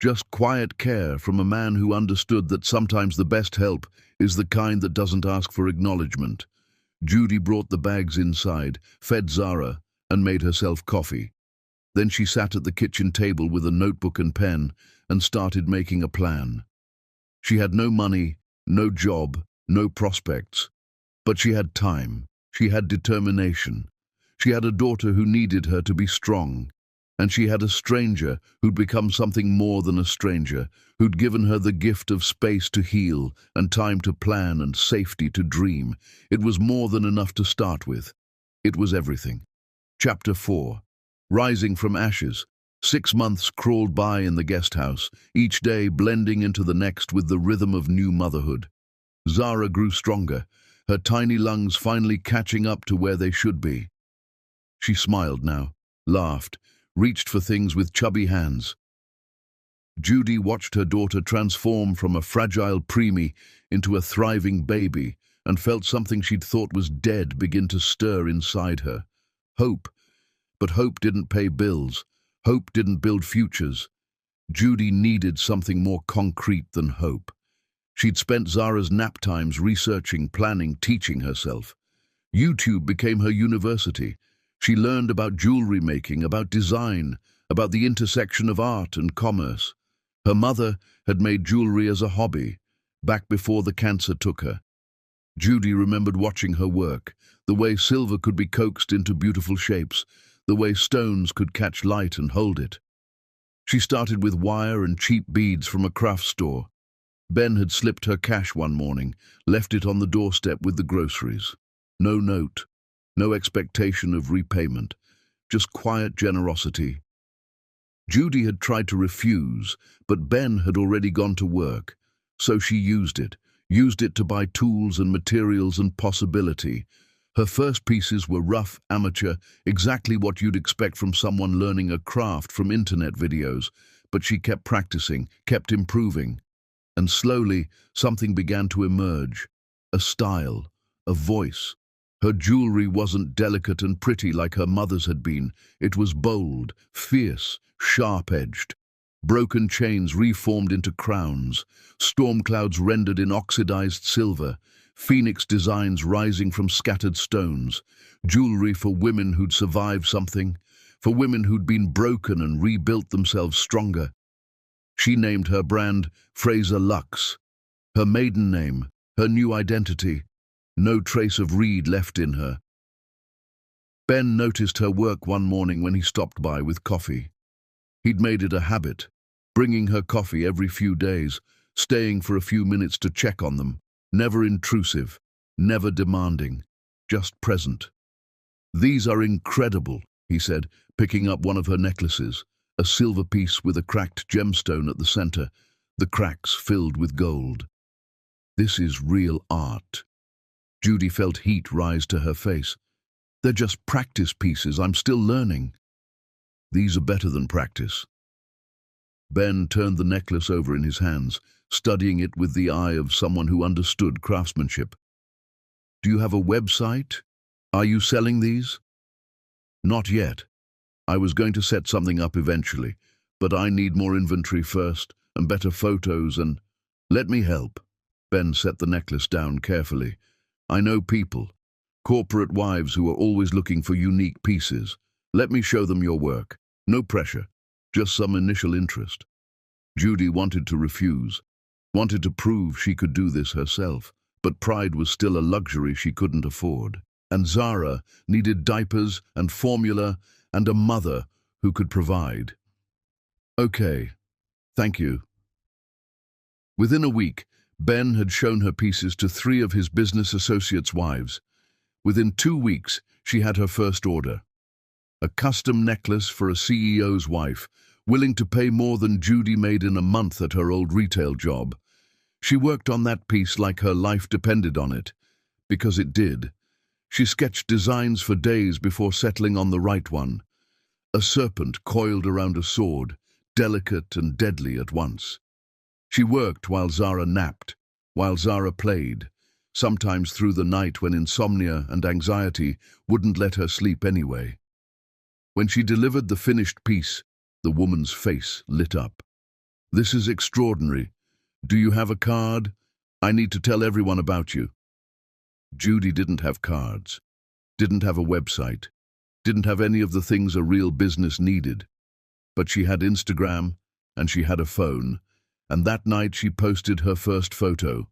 just quiet care from a man who understood that sometimes the best help is the kind that doesn't ask for acknowledgement. Judy brought the bags inside, fed Zara, and made herself coffee. Then she sat at the kitchen table with a notebook and pen and started making a plan. She had no money, no job, no prospects. But she had time. She had determination. She had a daughter who needed her to be strong. And she had a stranger who'd become something more than a stranger, who'd given her the gift of space to heal and time to plan and safety to dream. It was more than enough to start with. It was everything. Chapter 4. Rising from ashes. 6 months crawled by in the guest house, each day blending into the next with the rhythm of new motherhood. Zara grew stronger, her tiny lungs finally catching up to where they should be. She smiled now, laughed, reached for things with chubby hands. Judy watched her daughter transform from a fragile preemie into a thriving baby and felt something she'd thought was dead begin to stir inside her. Hope. But hope didn't pay bills. Hope didn't build futures. Judy needed something more concrete than hope. She'd spent Zara's nap times researching, planning, teaching herself. YouTube became her university. She learned about jewelry making, about design, about the intersection of art and commerce. Her mother had made jewelry as a hobby, back before the cancer took her. Judy remembered watching her work, the way silver could be coaxed into beautiful shapes, the way stones could catch light and hold it. She started with wire and cheap beads from a craft store. Ben had slipped her cash one morning, left it on the doorstep with the groceries. No note, no expectation of repayment, just quiet generosity. Judy had tried to refuse, but Ben had already gone to work, so she used it to buy tools and materials and possibility. Her first pieces were rough, amateur, exactly what you'd expect from someone learning a craft from internet videos, but she kept practicing, kept improving. And slowly, something began to emerge. A style, a voice. Her jewelry wasn't delicate and pretty like her mother's had been. It was bold, fierce, sharp-edged. Broken chains reformed into crowns, storm clouds rendered in oxidized silver, phoenix designs rising from scattered stones, jewelry for women who'd survived something, for women who'd been broken and rebuilt themselves stronger. She named her brand Fraser Luxe, her maiden name, her new identity, no trace of Reed left in her. Ben noticed her work one morning when he stopped by with coffee. He'd made it a habit, bringing her coffee every few days, staying for a few minutes to check on them, never intrusive, never demanding, just present. "These are incredible," he said, picking up one of her necklaces, a silver piece with a cracked gemstone at the center, the cracks filled with gold. "This is real art." Judy felt heat rise to her face. "They're just practice pieces. I'm still learning." "These are better than practice." Ben turned the necklace over in his hands, studying it with the eye of someone who understood craftsmanship. "Do you have a website? Are you selling these?" "Not yet. I was going to set something up eventually, but I need more inventory first, and better photos and—" "Let me help." Ben set the necklace down carefully. "I know people. Corporate wives who are always looking for unique pieces. Let me show them your work. No pressure, just some initial interest. Judy wanted to refuse, wanted to prove she could do this herself, but pride was still a luxury she couldn't afford. And Zara needed diapers and formula and a mother who could provide. Okay, thank you. Within a week, Ben had shown her pieces to 3 of his business associates' wives. Within 2 weeks, she had her first order. A custom necklace for a CEO's wife, willing to pay more than Judy made in a month at her old retail job. She worked on that piece like her life depended on it, because it did. She sketched designs for days before settling on the right one. A serpent coiled around a sword, delicate and deadly at once. She worked while Zara napped, while Zara played, sometimes through the night when insomnia and anxiety wouldn't let her sleep anyway. When she delivered the finished piece, the woman's face lit up. "This is extraordinary. Do you have a card? I need to tell everyone about you." Judy didn't have cards, didn't have a website, didn't have any of the things a real business needed. But she had Instagram, and she had a phone, and that night she posted her first photo.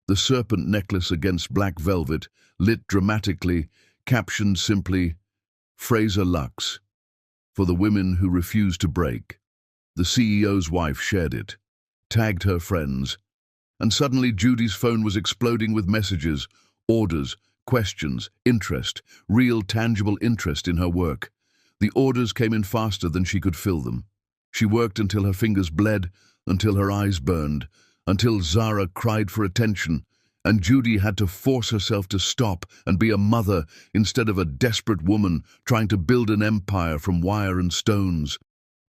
The serpent necklace against black velvet, lit dramatically, captioned simply, "Fraser Lux, for the women who refuse to break." The CEO's wife shared it, tagged her friends, and suddenly Judy's phone was exploding with messages, orders, questions, interest, real tangible interest in her work. The orders came in faster than she could fill them. She worked until her fingers bled, until her eyes burned, until Zara cried for attention, and Judy had to force herself to stop and be a mother instead of a desperate woman trying to build an empire from wire and stones.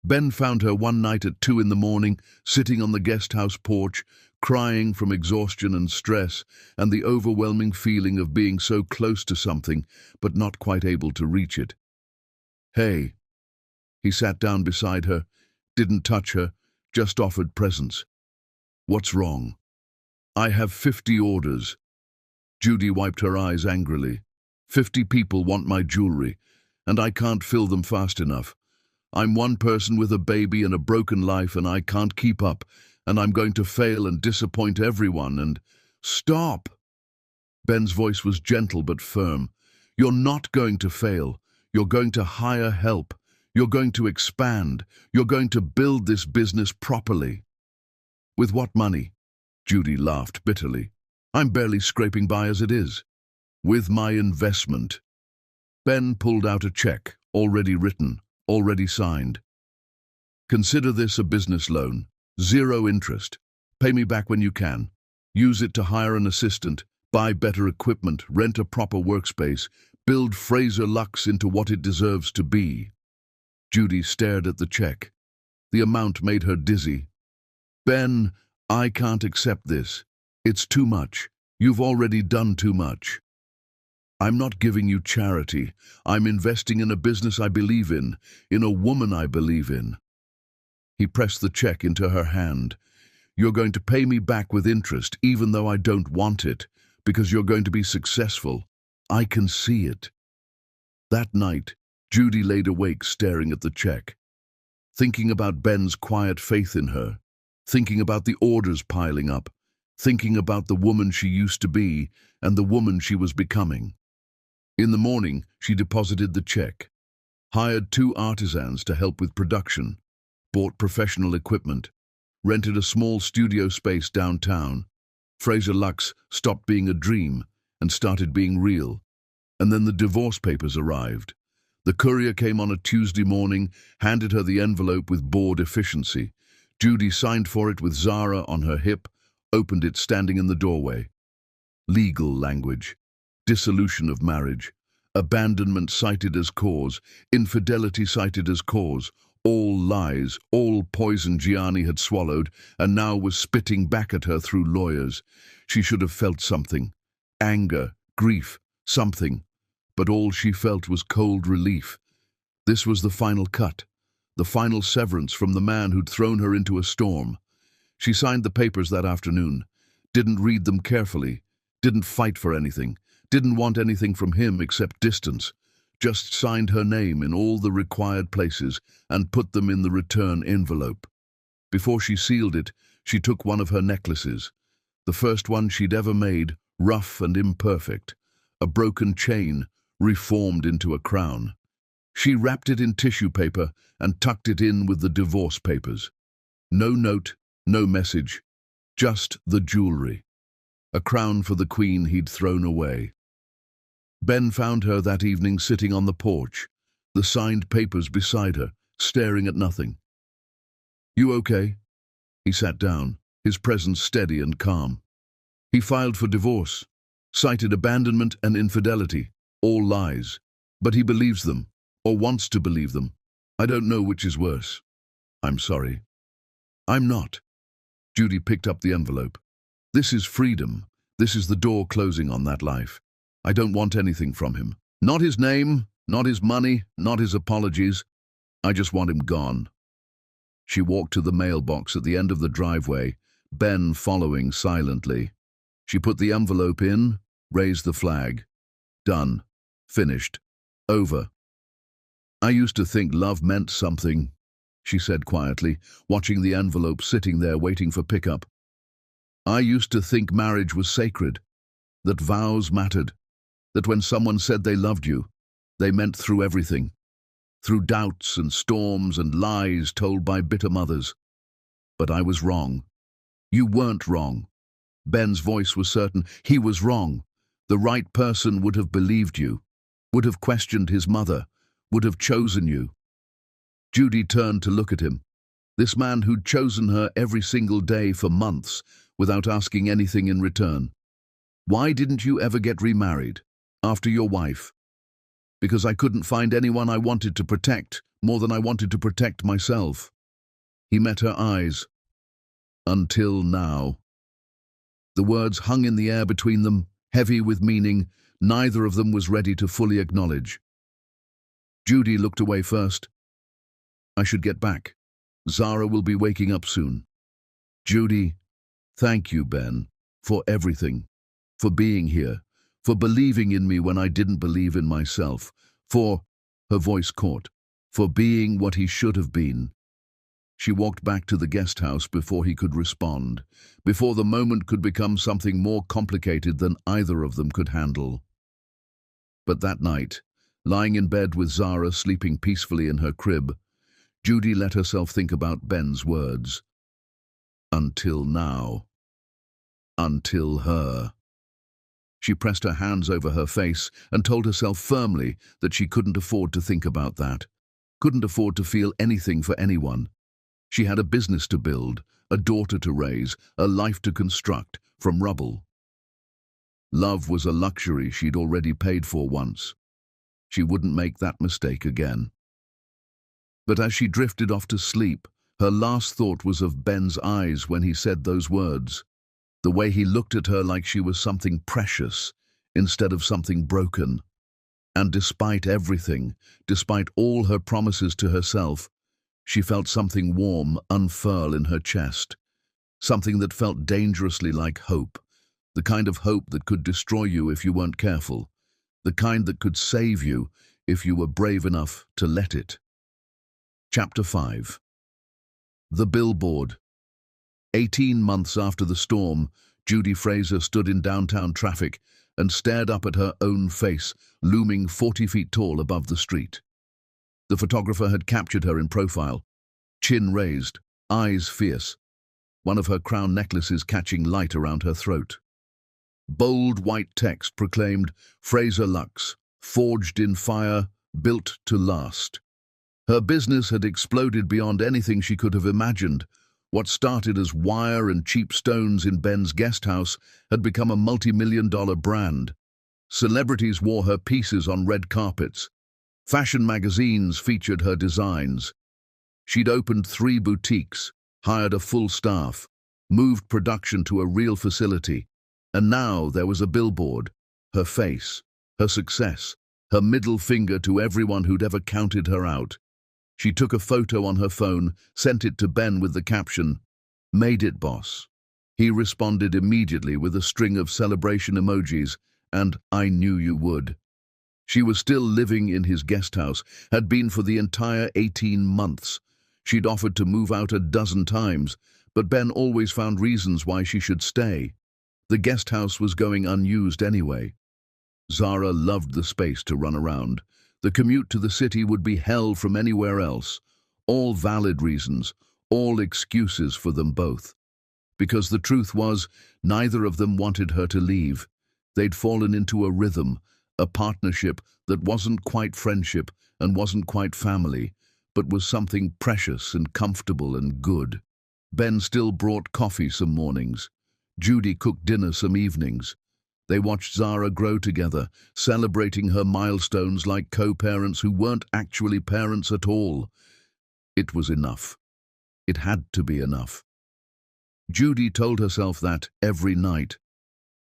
Ben found her one night at 2 in the morning, sitting on the guest house porch, crying from exhaustion and stress, and the overwhelming feeling of being so close to something, but not quite able to reach it. "Hey." He sat down beside her, didn't touch her, just offered presence. "What's wrong?" "I have 50 orders." Judy wiped her eyes angrily. 50 people want my jewelry, and I can't fill them fast enough. I'm one person with a baby and a broken life, and I can't keep up, and I'm going to fail and disappoint everyone, and—" "Stop!" Ben's voice was gentle but firm. "You're not going to fail. You're going to hire help. You're going to expand. You're going to build this business properly." "With what money?" Judy laughed bitterly. "I'm barely scraping by as it is." "With my investment." Ben pulled out a check, already written, already signed. "Consider this a business loan. 0 interest. Pay me back when you can. Use it to hire an assistant, buy better equipment, rent a proper workspace, build Fraser Lux into what it deserves to be." Judy stared at the check. The amount made her dizzy. "Ben, I can't accept this. It's too much. You've already done too much." "I'm not giving you charity. I'm investing in a business I believe in a woman I believe in." He pressed the check into her hand. "You're going to pay me back with interest, even though I don't want it, because you're going to be successful. I can see it." That night, Judy laid awake staring at the check, thinking about Ben's quiet faith in her, thinking about the orders piling up, thinking about the woman she used to be and the woman she was becoming. In the morning, she deposited the check, hired 2 artisans to help with production, bought professional equipment, rented a small studio space downtown. Fraser Lux stopped being a dream and started being real. And then the divorce papers arrived. The courier came on a Tuesday morning, handed her the envelope with bored efficiency. Judy signed for it with Zara on her hip, opened it standing in the doorway. Legal language. Dissolution of marriage. Abandonment cited as cause. Infidelity cited as cause. All lies, all poison Gianni had swallowed, and now was spitting back at her through lawyers. She should have felt something. Anger, grief, something. But all she felt was cold relief. This was the final cut, the final severance from the man who'd thrown her into a storm. She signed the papers that afternoon, didn't read them carefully, didn't fight for anything, Didn't want anything from him except distance. Just signed her name in all the required places and put them in the return envelope. Before she sealed it, she took one of her necklaces, the first one she'd ever made, rough and imperfect, a broken chain reformed into a crown. She wrapped it in tissue paper and tucked it in with the divorce papers. No note, no message, just the jewelry. A crown for the queen he'd thrown away. Ben found her that evening sitting on the porch, the signed papers beside her, staring at nothing. "You okay?" He sat down, his presence steady and calm. He filed for divorce, cited abandonment and infidelity, all lies. But he believes them, or wants to believe them. I don't know which is worse. I'm sorry. I'm not. Judy picked up the envelope. This is freedom. This is the door closing on that life. I don't want anything from him. Not his name, not his money, not his apologies. I just want him gone. She walked to the mailbox at the end of the driveway, Ben following silently. She put the envelope in, raised the flag. Done. Finished. Over. I used to think love meant something, she said quietly, watching the envelope sitting there waiting for pickup. I used to think marriage was sacred, that vows mattered, that when someone said they loved you, they meant through everything, through doubts and storms and lies told by bitter mothers. But I was wrong. You weren't wrong. Ben's voice was certain. He was wrong. The right person would have believed you, would have questioned his mother, would have chosen you. Judy turned to look at him. This man who'd chosen her every single day for months without asking anything in return. Why didn't you ever get remarried? After your wife? Because I couldn't find anyone I wanted to protect more than I wanted to protect myself. He met her eyes. Until now. The words hung in the air between them, heavy with meaning, neither of them was ready to fully acknowledge. Judy looked away first. I should get back. Zara will be waking up soon. Judy, thank you, Ben, for everything, for being here, for believing in me when I didn't believe in myself, her voice caught, for being what he should have been. She walked back to the guest house before he could respond, before the moment could become something more complicated than either of them could handle. But that night, lying in bed with Zara sleeping peacefully in her crib, Judy let herself think about Ben's words. Until now. Until her. She pressed her hands over her face and told herself firmly that she couldn't afford to think about that, couldn't afford to feel anything for anyone. She had a business to build, a daughter to raise, a life to construct from rubble. Love was a luxury she'd already paid for once. She wouldn't make that mistake again. But as she drifted off to sleep, her last thought was of Ben's eyes when he said those words. The way he looked at her like she was something precious instead of something broken. And despite everything, despite all her promises to herself, she felt something warm unfurl in her chest, something that felt dangerously like hope, the kind of hope that could destroy you if you weren't careful, the kind that could save you if you were brave enough to let it. Chapter 5. The Billboard. 18 months after the storm, Judy Fraser stood in downtown traffic and stared up at her own face, looming 40 feet tall above the street. The photographer had captured her in profile, chin raised, eyes fierce, one of her crown necklaces catching light around her throat. Bold white text proclaimed, "Fraser Lux, forged in fire, built to last." Her business had exploded beyond anything she could have imagined. What started as wire and cheap stones in Ben's guest house had become a multi-million-dollar brand. Celebrities wore her pieces on red carpets. Fashion magazines featured her designs. She'd opened 3 boutiques, hired a full staff, moved production to a real facility, and now there was a billboard, her face, her success, her middle finger to everyone who'd ever counted her out. She took a photo on her phone, sent it to Ben with the caption, "Made it, boss." He responded immediately with a string of celebration emojis and "I knew you would." She was still living in his guest house, had been for the entire 18 months. She'd offered to move out a dozen times, but Ben always found reasons why she should stay. The guest house was going unused anyway. Zara loved the space to run around. The commute to the city would be hell from anywhere else. All valid reasons, all excuses for them both. Because the truth was, neither of them wanted her to leave. They'd fallen into a rhythm, a partnership that wasn't quite friendship and wasn't quite family, but was something precious and comfortable and good. Ben still brought coffee some mornings. Judy cooked dinner some evenings. They watched Zara grow together, celebrating her milestones like co-parents who weren't actually parents at all. It was enough. It had to be enough. Judy told herself that every night.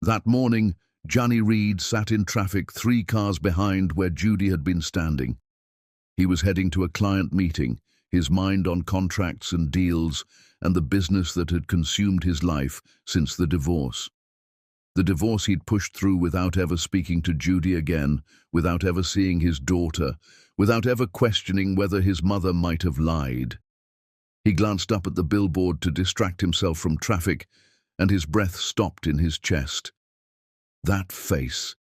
That morning, Johnny Reed sat in traffic 3 cars behind where Judy had been standing. He was heading to a client meeting, his mind on contracts and deals and the business that had consumed his life since the divorce. The divorce he'd pushed through without ever speaking to Judy again, without ever seeing his daughter, without ever questioning whether his mother might have lied. He glanced up at the billboard to distract himself from traffic, and his breath stopped in his chest. That face.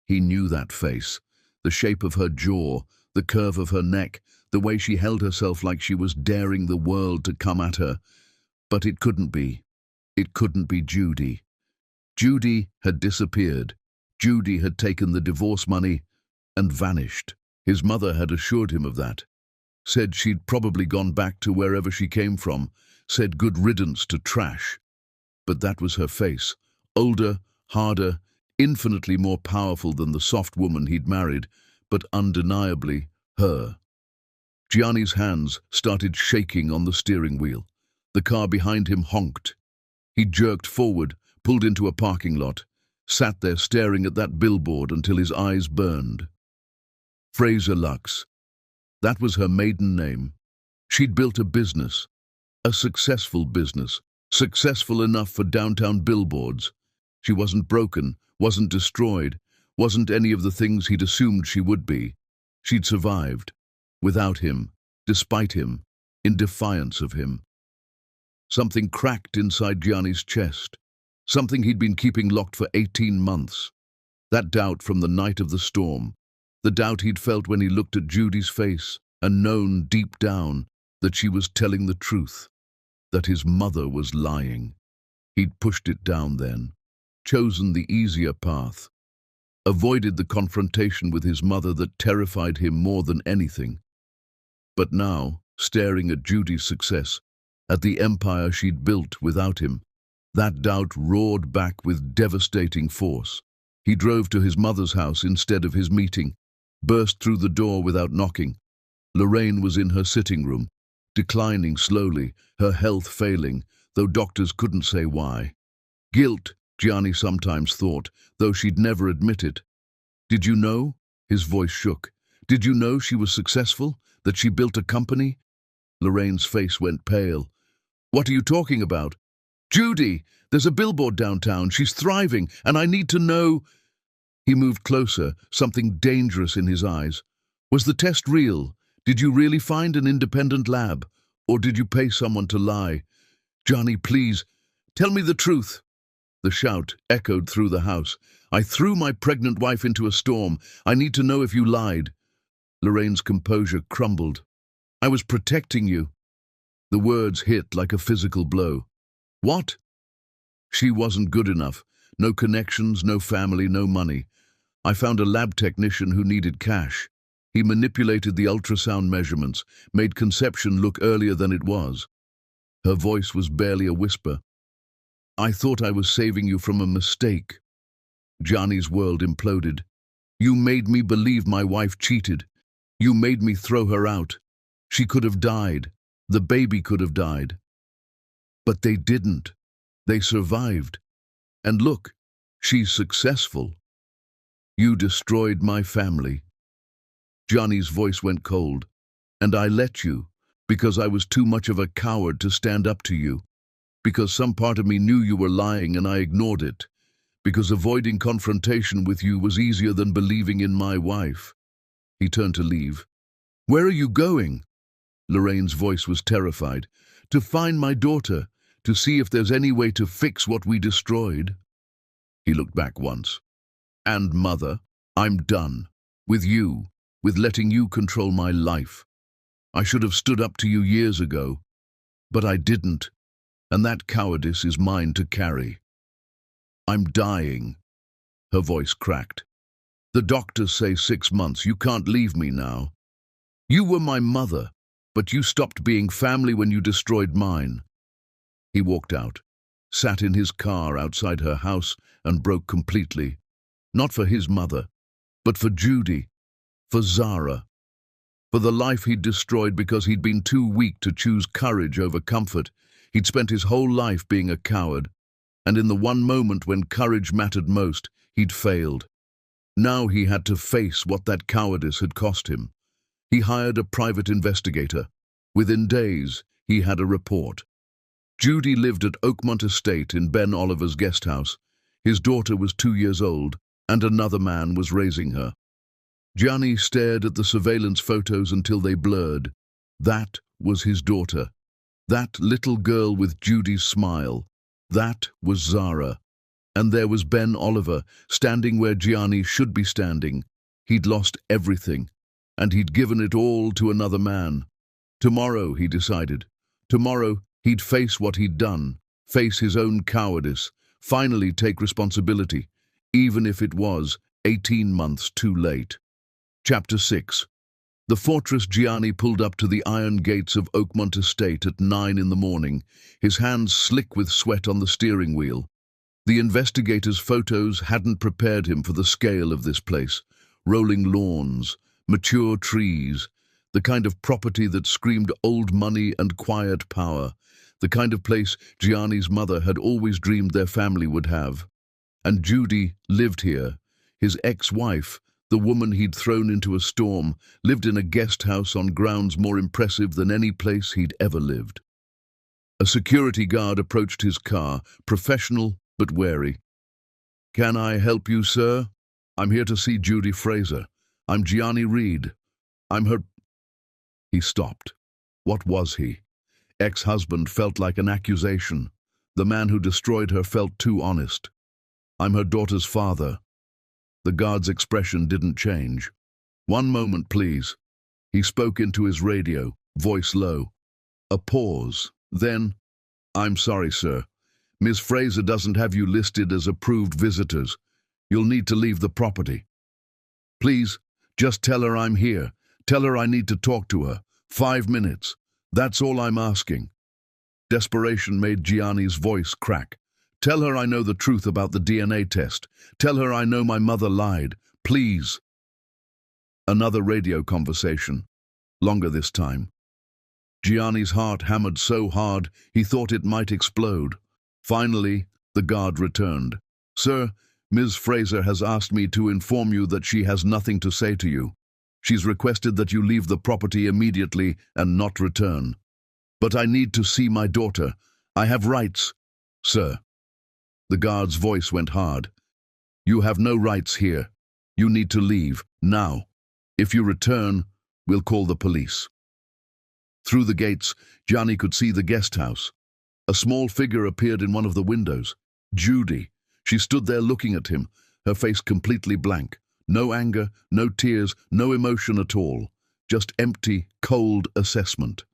He knew that face. The shape of her jaw, the curve of her neck, the way she held herself like she was daring the world to come at her. But it couldn't be. It couldn't be Judy. Judy had disappeared. Judy had taken the divorce money and vanished. His mother had assured him of that. Said she'd probably gone back to wherever she came from, said good riddance to trash. But that was her face, older, harder, infinitely more powerful than the soft woman he'd married, but undeniably her. Gianni's hands started shaking on the steering wheel. The car behind him honked. He jerked forward, pulled into a parking lot, sat there staring at that billboard until his eyes burned. Fraser Lux. That was her maiden name. She'd built a business, a successful business, successful enough for downtown billboards. She wasn't broken, wasn't destroyed, wasn't any of the things he'd assumed she would be. She'd survived, without him, despite him, in defiance of him. Something cracked inside Gianni's chest, something he'd been keeping locked for 18 months. That doubt from the night of the storm, the doubt he'd felt when he looked at Judy's face and known deep down that she was telling the truth, that his mother was lying. He'd pushed it down then, chosen the easier path, avoided the confrontation with his mother that terrified him more than anything. But now, staring at Judy's success, at the empire she'd built without him, that doubt roared back with devastating force. He drove to his mother's house instead of his meeting, burst through the door without knocking. Lorraine was in her sitting room, declining slowly, her health failing, though doctors couldn't say why. Guilt, Gianni sometimes thought, though she'd never admit it. "Did you know?" His voice shook. "Did you know she was successful? That she built a company?" Lorraine's face went pale. "What are you talking about?" "Judy! There's a billboard downtown. She's thriving, and I need to know." He moved closer, something dangerous in his eyes. "Was the test real? Did you really find an independent lab? Or did you pay someone to lie? Johnny, please, tell me the truth." The shout echoed through the house. "I threw my pregnant wife into a storm. I need to know if you lied." Lorraine's composure crumbled. "I was protecting you." The words hit like a physical blow. "What?" "She wasn't good enough. No connections, no family, no money. I found a lab technician who needed cash. He manipulated the ultrasound measurements, made conception look earlier than it was." Her voice was barely a whisper. "I thought I was saving you from a mistake." Johnny's world imploded. "You made me believe my wife cheated. You made me throw her out. She could have died. The baby could have died. But they didn't. They survived. And look, she's successful. You destroyed my family." Johnny's voice went cold. "And I let you, because I was too much of a coward to stand up to you. Because some part of me knew you were lying and I ignored it. because avoiding confrontation with you was easier than believing in my wife." He turned to leave. "Where are you going?" Lorraine's voice was terrified. "To find my daughter, to see if there's any way to fix what we destroyed." He looked back once. "And Mother, I'm done. With you, with letting you control my life. I should have stood up to you years ago, but I didn't, and that cowardice is mine to carry. I'm dying." Her voice cracked. "The doctors say 6 months. You can't leave me now. You were my mother, but you stopped being family when you destroyed mine." He walked out, sat in his car outside her house, and broke completely. Not for his mother, but for Judy, for Zara, for the life he'd destroyed because he'd been too weak to choose courage over comfort. He'd spent his whole life being a coward, and in the one moment when courage mattered most, he'd failed. Now he had to face what that cowardice had cost him. He hired a private investigator. Within days, he had a report. Judy lived at Oakmont Estate in Ben Oliver's guest house. His daughter was 2 years old, and another man was raising her. Gianni stared at the surveillance photos until they blurred. That was his daughter. That little girl with Judy's smile. That was Zara. And there was Ben Oliver, standing where Gianni should be standing. He'd lost everything, and he'd given it all to another man. Tomorrow, he decided. Tomorrow, he'd face what he'd done, face his own cowardice, finally take responsibility, even if it was 18 months too late. Chapter 6. The fortress. Gianni pulled up to the iron gates of Oakmont Estate at 9 in the morning, his hands slick with sweat on the steering wheel. The investigator's photos hadn't prepared him for the scale of this place. Rolling lawns, mature trees, the kind of property that screamed old money and quiet power, the kind of place Gianni's mother had always dreamed their family would have. And Judy lived here. His ex-wife, the woman he'd thrown into a storm, lived in a guest house on grounds more impressive than any place he'd ever lived. A security guard approached his car, professional but wary. "Can I help you, sir? I'm here to see Judy Fraser. I'm Gianni Reed. I'm her—" He stopped. What was he? Ex-husband felt like an accusation. The man who destroyed her felt too honest. "I'm her daughter's father." The guard's expression didn't change. "One moment, please." He spoke into his radio, voice low. A pause. Then, "I'm sorry, sir. Miss Fraser doesn't have you listed as approved visitors. You'll need to leave the property. Please, just tell her I'm here. Tell her I need to talk to her. 5 minutes. That's all I'm asking." Desperation made Gianni's voice crack. "Tell her I know the truth about the DNA test. Tell her I know my mother lied. Please." Another radio conversation. Longer this time. Gianni's heart hammered so hard he thought it might explode. Finally, the guard returned. "Sir, Ms. Fraser has asked me to inform you that she has nothing to say to you. She's requested that you leave the property immediately and not return. But I need to see my daughter. I have rights, sir." The guard's voice went hard. "You have no rights here. You need to leave, now. If you return, we'll call the police." Through the gates, Gianni could see the guest house. A small figure appeared in one of the windows. Judy. She stood there looking at him, her face completely blank. No anger, no tears, no emotion at all. Just empty, cold assessment.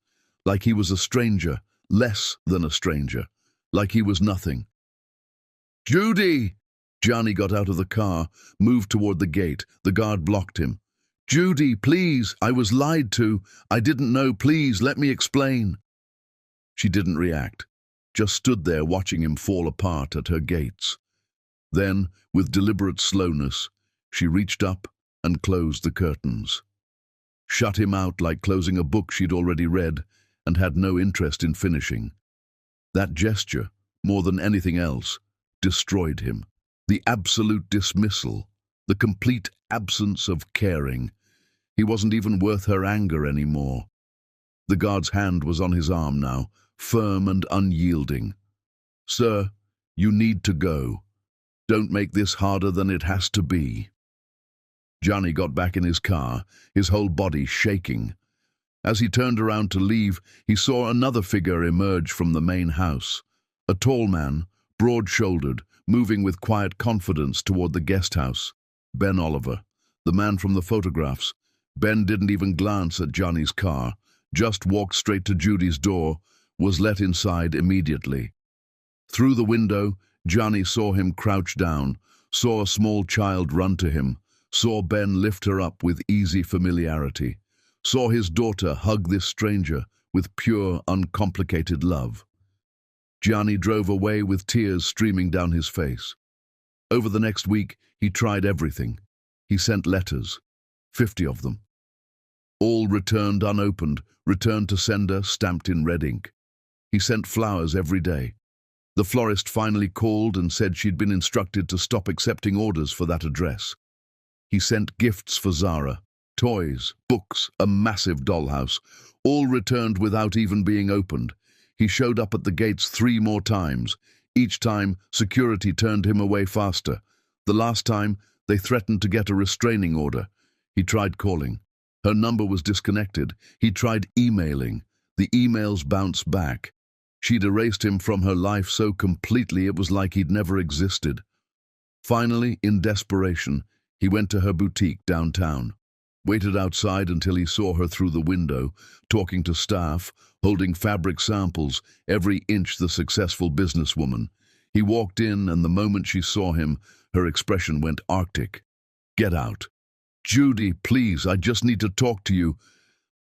Like he was a stranger, less than a stranger. Like he was nothing. "Judy!" Gianni got out of the car, moved toward the gate. The guard blocked him. "Judy, please, I was lied to. I didn't know. Please, let me explain." She didn't react, just stood there watching him fall apart at her gates. Then, with deliberate slowness, she reached up and closed the curtains. Shut him out like closing a book she'd already read and had no interest in finishing. That gesture, more than anything else, destroyed him. The absolute dismissal, the complete absence of caring. He wasn't even worth her anger anymore. The guard's hand was on his arm now, firm and unyielding. "Sir, you need to go." Don't make this harder than it has to be. Johnny got back in his car, his whole body shaking. As he turned around to leave, he saw another figure emerge from the main house. A tall man, broad-shouldered, moving with quiet confidence toward the guest house. Ben Oliver, the man from the photographs. Ben didn't even glance at Johnny's car, just walked straight to Judy's door, was let inside immediately. Through the window, Johnny saw him crouch down, saw a small child run to him, saw Ben lift her up with easy familiarity, saw his daughter hug this stranger with pure, uncomplicated love. Johnny drove away with tears streaming down his face. Over the next week, he tried everything. He sent letters, 50 of them. All returned unopened, returned to sender, stamped in red ink. He sent flowers every day. The florist finally called and said she'd been instructed to stop accepting orders for that address. He sent gifts for Zara, toys, books, a massive dollhouse, all returned without even being opened. He showed up at the gates 3 more times. Each time, security turned him away faster. The last time, they threatened to get a restraining order. He tried calling. Her number was disconnected. He tried emailing. The emails bounced back. She'd erased him from her life so completely it was like he'd never existed. Finally, in desperation, he went to her boutique downtown, waited outside until he saw her through the window, talking to staff, holding fabric samples, every inch the successful businesswoman. He walked in, and the moment she saw him, her expression went arctic. "Get out." "Judy, please, I just need to talk to you."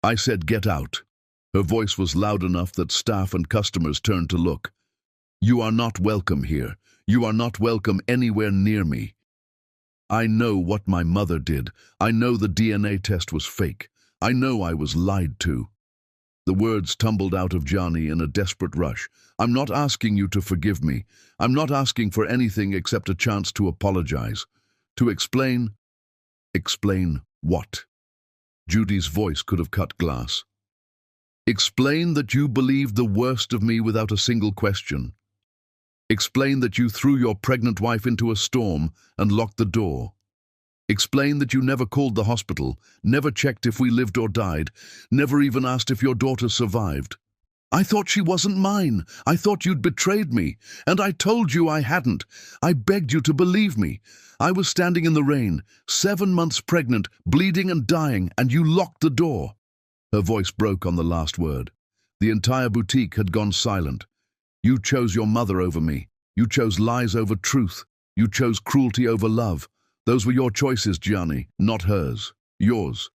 "I said get out." Her voice was loud enough that staff and customers turned to look. "You are not welcome here. You are not welcome anywhere near me. I know what my mother did. I know the DNA test was fake. I know I was lied to." The words tumbled out of Johnny in a desperate rush. "I'm not asking you to forgive me. I'm not asking for anything except a chance to apologize. To explain." "Explain what?" Judy's voice could have cut glass. "Explain that you believed the worst of me without a single question. Explain that you threw your pregnant wife into a storm and locked the door. Explain that you never called the hospital, never checked if we lived or died, never even asked if your daughter survived. I thought she wasn't mine. I thought you'd betrayed me, and I told you I hadn't. I begged you to believe me. I was standing in the rain, 7 months pregnant, bleeding and dying, and you locked the door." Her voice broke on the last word. The entire boutique had gone silent. "You chose your mother over me. You chose lies over truth. You chose cruelty over love. Those were your choices, Gianni, not hers. Yours."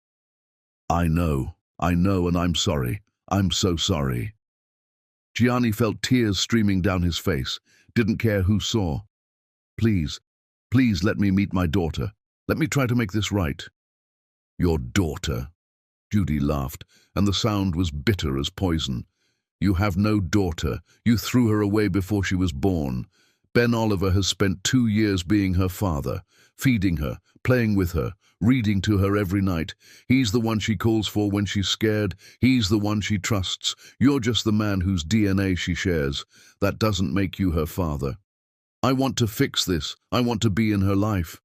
I know, and I'm sorry. I'm so sorry." Gianni felt tears streaming down his face, didn't care who saw. Please let me meet my daughter. Let me try to make this right." "Your daughter?" Judy laughed, and the sound was bitter as poison. "You have no daughter. You threw her away before she was born. Ben Oliver has spent 2 years being her father, feeding her, playing with her, reading to her every night. He's the one she calls for when she's scared. He's the one she trusts. You're just the man whose DNA she shares. That doesn't make you her father. I want to fix this. I want to be in her life.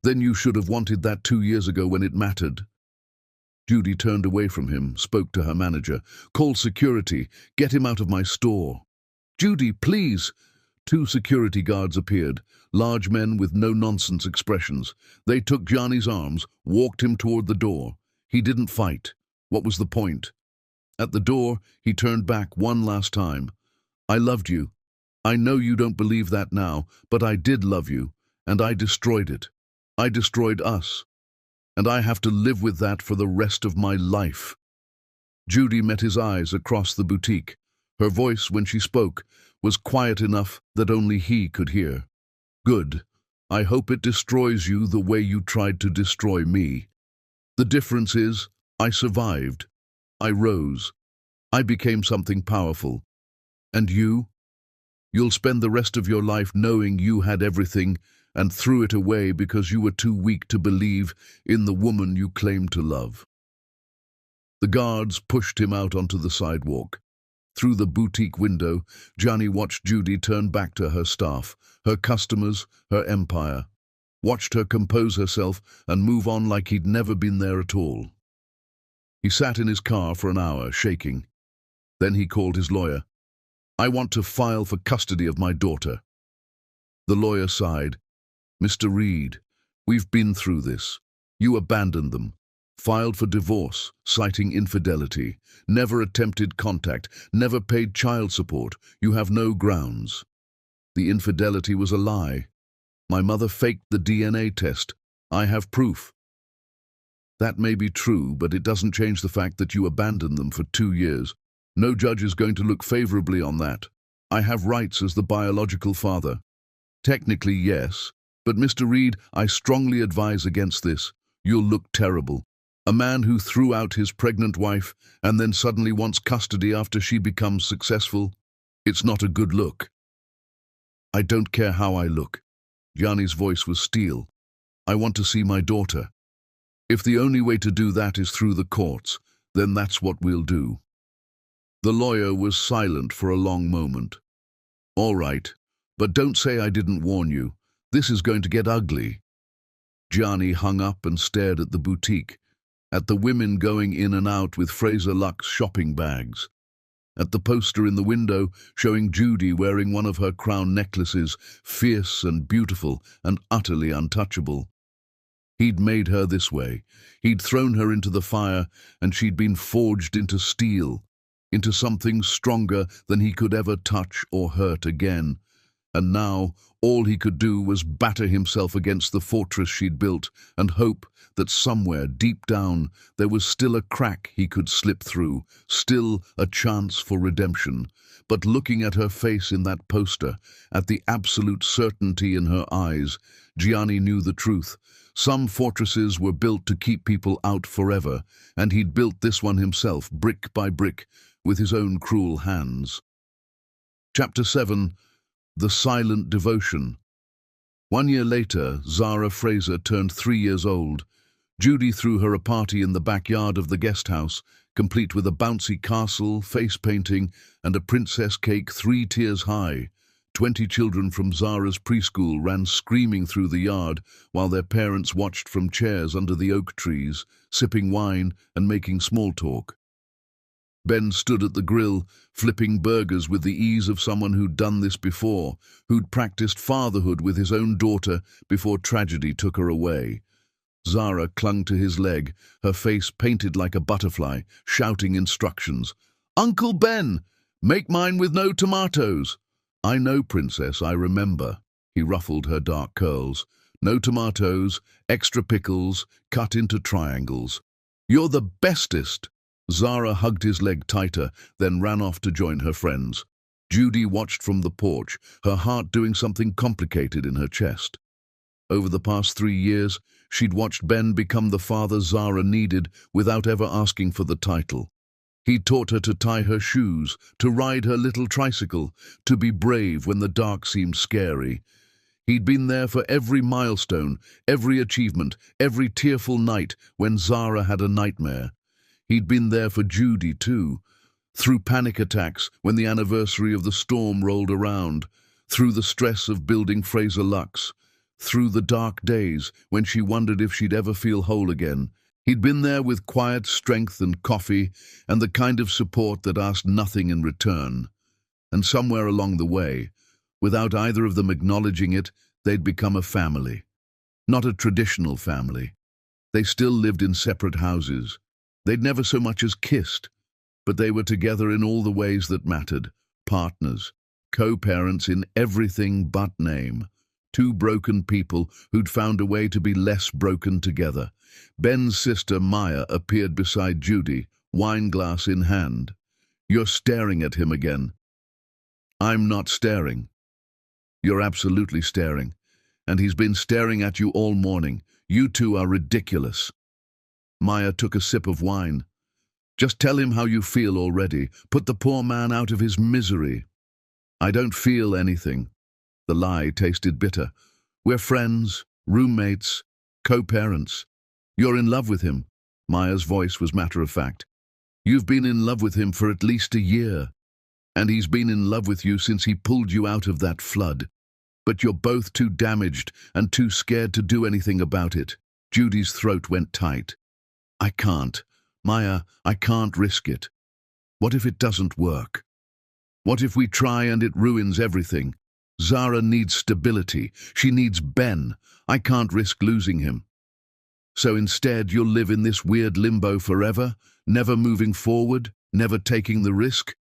Then you should have wanted that 2 years ago when it mattered." Judy turned away from him, spoke to her manager. "Call security. Get him out of my store." "Judy, please." 2 security guards appeared, large men with no-nonsense expressions. They took Gianni's arms, walked him toward the door. He didn't fight. What was the point? At the door, he turned back one last time. "I loved you. I know you don't believe that now, but I did love you, and I destroyed it. I destroyed us. And I have to live with that for the rest of my life." Judy met his eyes across the boutique. Her voice, when she spoke, was quiet enough that only he could hear. "Good. I hope it destroys you the way you tried to destroy me. The difference is, I survived. I rose. I became something powerful. And you? You'll spend the rest of your life knowing you had everything and threw it away because you were too weak to believe in the woman you claimed to love." The guards pushed him out onto the sidewalk. Through the boutique window, Gianni watched Judy turn back to her staff, her customers, her empire. Watched her compose herself and move on like he'd never been there at all. He sat in his car for an hour, shaking. Then he called his lawyer. "I want to file for custody of my daughter." The lawyer sighed. "Mr. Reed, we've been through this. You abandoned them, filed for divorce, citing infidelity, never attempted contact, never paid child support. You have no grounds. The infidelity was a lie. My mother faked the DNA test. I have proof." "That may be true, but it doesn't change the fact that you abandoned them for 2 years. No judge is going to look favorably on that. I have rights as the biological father." "Technically, yes. But Mr. Reed, I strongly advise against this. You'll look terrible. A man who threw out his pregnant wife and then suddenly wants custody after she becomes successful. It's not a good look." "I don't care how I look." Gianni's voice was steel. "I want to see my daughter. If the only way to do that is through the courts, then that's what we'll do." The lawyer was silent for a long moment. "All right, but don't say I didn't warn you. This is going to get ugly." Gianni hung up and stared at the boutique, at the women going in and out with Fraser Luxe shopping bags, at the poster in the window showing Judy wearing one of her crown necklaces, fierce and beautiful and utterly untouchable. He'd made her this way. He'd thrown her into the fire, and she'd been forged into steel, into something stronger than he could ever touch or hurt again. And now, all he could do was batter himself against the fortress she'd built and hope that somewhere deep down there was still a crack he could slip through, still a chance for redemption. But looking at her face in that poster, at the absolute certainty in her eyes, Gianni knew the truth. Some fortresses were built to keep people out forever, and he'd built this one himself, brick by brick, with his own cruel hands. Chapter 7. The Silent Devotion. 1 year later, Zara Fraser turned 3 years old. Judy threw her a party in the backyard of the guest house, complete with a bouncy castle, face painting, and a princess cake 3 tiers high. 20 children from Zara's preschool ran screaming through the yard, while their parents watched from chairs under the oak trees, sipping wine and making small talk. Ben stood at the grill, flipping burgers with the ease of someone who'd done this before, who'd practiced fatherhood with his own daughter before tragedy took her away. Zara clung to his leg, her face painted like a butterfly, shouting instructions. "Uncle Ben, make mine with no tomatoes." "I know, Princess, I remember." He ruffled her dark curls. "No tomatoes, extra pickles, cut into triangles." "You're the bestest." Zara hugged his leg tighter, then ran off to join her friends. Judy watched from the porch, her heart doing something complicated in her chest. Over the past 3 years, she'd watched Ben become the father Zara needed without ever asking for the title. He'd taught her to tie her shoes, to ride her little tricycle, to be brave when the dark seemed scary. He'd been there for every milestone, every achievement, every tearful night when Zara had a nightmare. He'd been there for Judy, too, through panic attacks when the anniversary of the storm rolled around, through the stress of building Fraser Luxe, through the dark days when she wondered if she'd ever feel whole again. He'd been there with quiet strength and coffee and the kind of support that asked nothing in return. And somewhere along the way, without either of them acknowledging it, they'd become a family. Not a traditional family. They still lived in separate houses. They'd never so much as kissed, but they were together in all the ways that mattered. Partners, co-parents in everything but name. 2 broken people who'd found a way to be less broken together. Ben's sister Maya appeared beside Judy, wine glass in hand. "You're staring at him again." "I'm not staring." "You're absolutely staring. And he's been staring at you all morning. You two are ridiculous." Maya took a sip of wine. "Just tell him how you feel already. Put the poor man out of his misery." "I don't feel anything." The lie tasted bitter. "We're friends, roommates, co-parents." "You're in love with him." Maya's voice was matter-of-fact. "You've been in love with him for at least a year." And he's been in love with you since he pulled you out of that flood. But you're both too damaged and too scared to do anything about it. Judy's throat went tight. I can't. Maya, I can't risk it. What if it doesn't work? What if we try and it ruins everything? Zara needs stability. She needs Ben. I can't risk losing him. So instead, you'll live in this weird limbo forever, never moving forward, never taking the risk?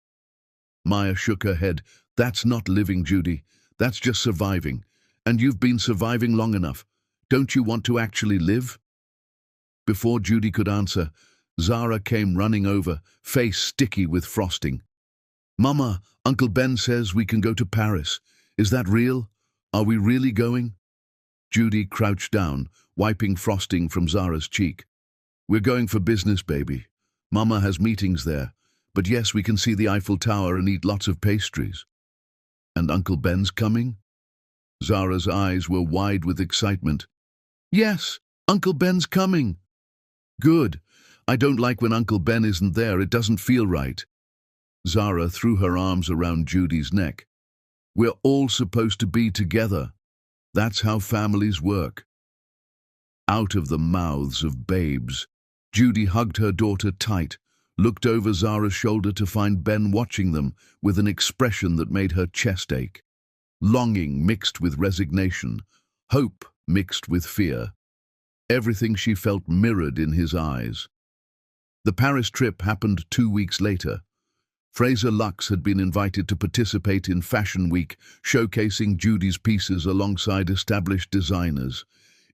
Maya shook her head. That's not living, Judy. That's just surviving. And you've been surviving long enough. Don't you want to actually live? Before Judy could answer, Zara came running over, face sticky with frosting. Mama, Uncle Ben says we can go to Paris. Is that real? Are we really going? Judy crouched down, wiping frosting from Zara's cheek. We're going for business, baby. Mama has meetings there. But yes, we can see the Eiffel Tower and eat lots of pastries. And Uncle Ben's coming? Zara's eyes were wide with excitement. Yes, Uncle Ben's coming. Good. I don't like when Uncle Ben isn't there. It doesn't feel right. Zara threw her arms around Judy's neck. We're all supposed to be together. That's how families work. Out of the mouths of babes, Judy hugged her daughter tight, looked over Zara's shoulder to find Ben watching them with an expression that made her chest ache. Longing mixed with resignation, hope mixed with fear. Everything she felt mirrored in his eyes. The Paris trip happened 2 weeks later. Fraser Lux had been invited to participate in Fashion Week, showcasing Judy's pieces alongside established designers.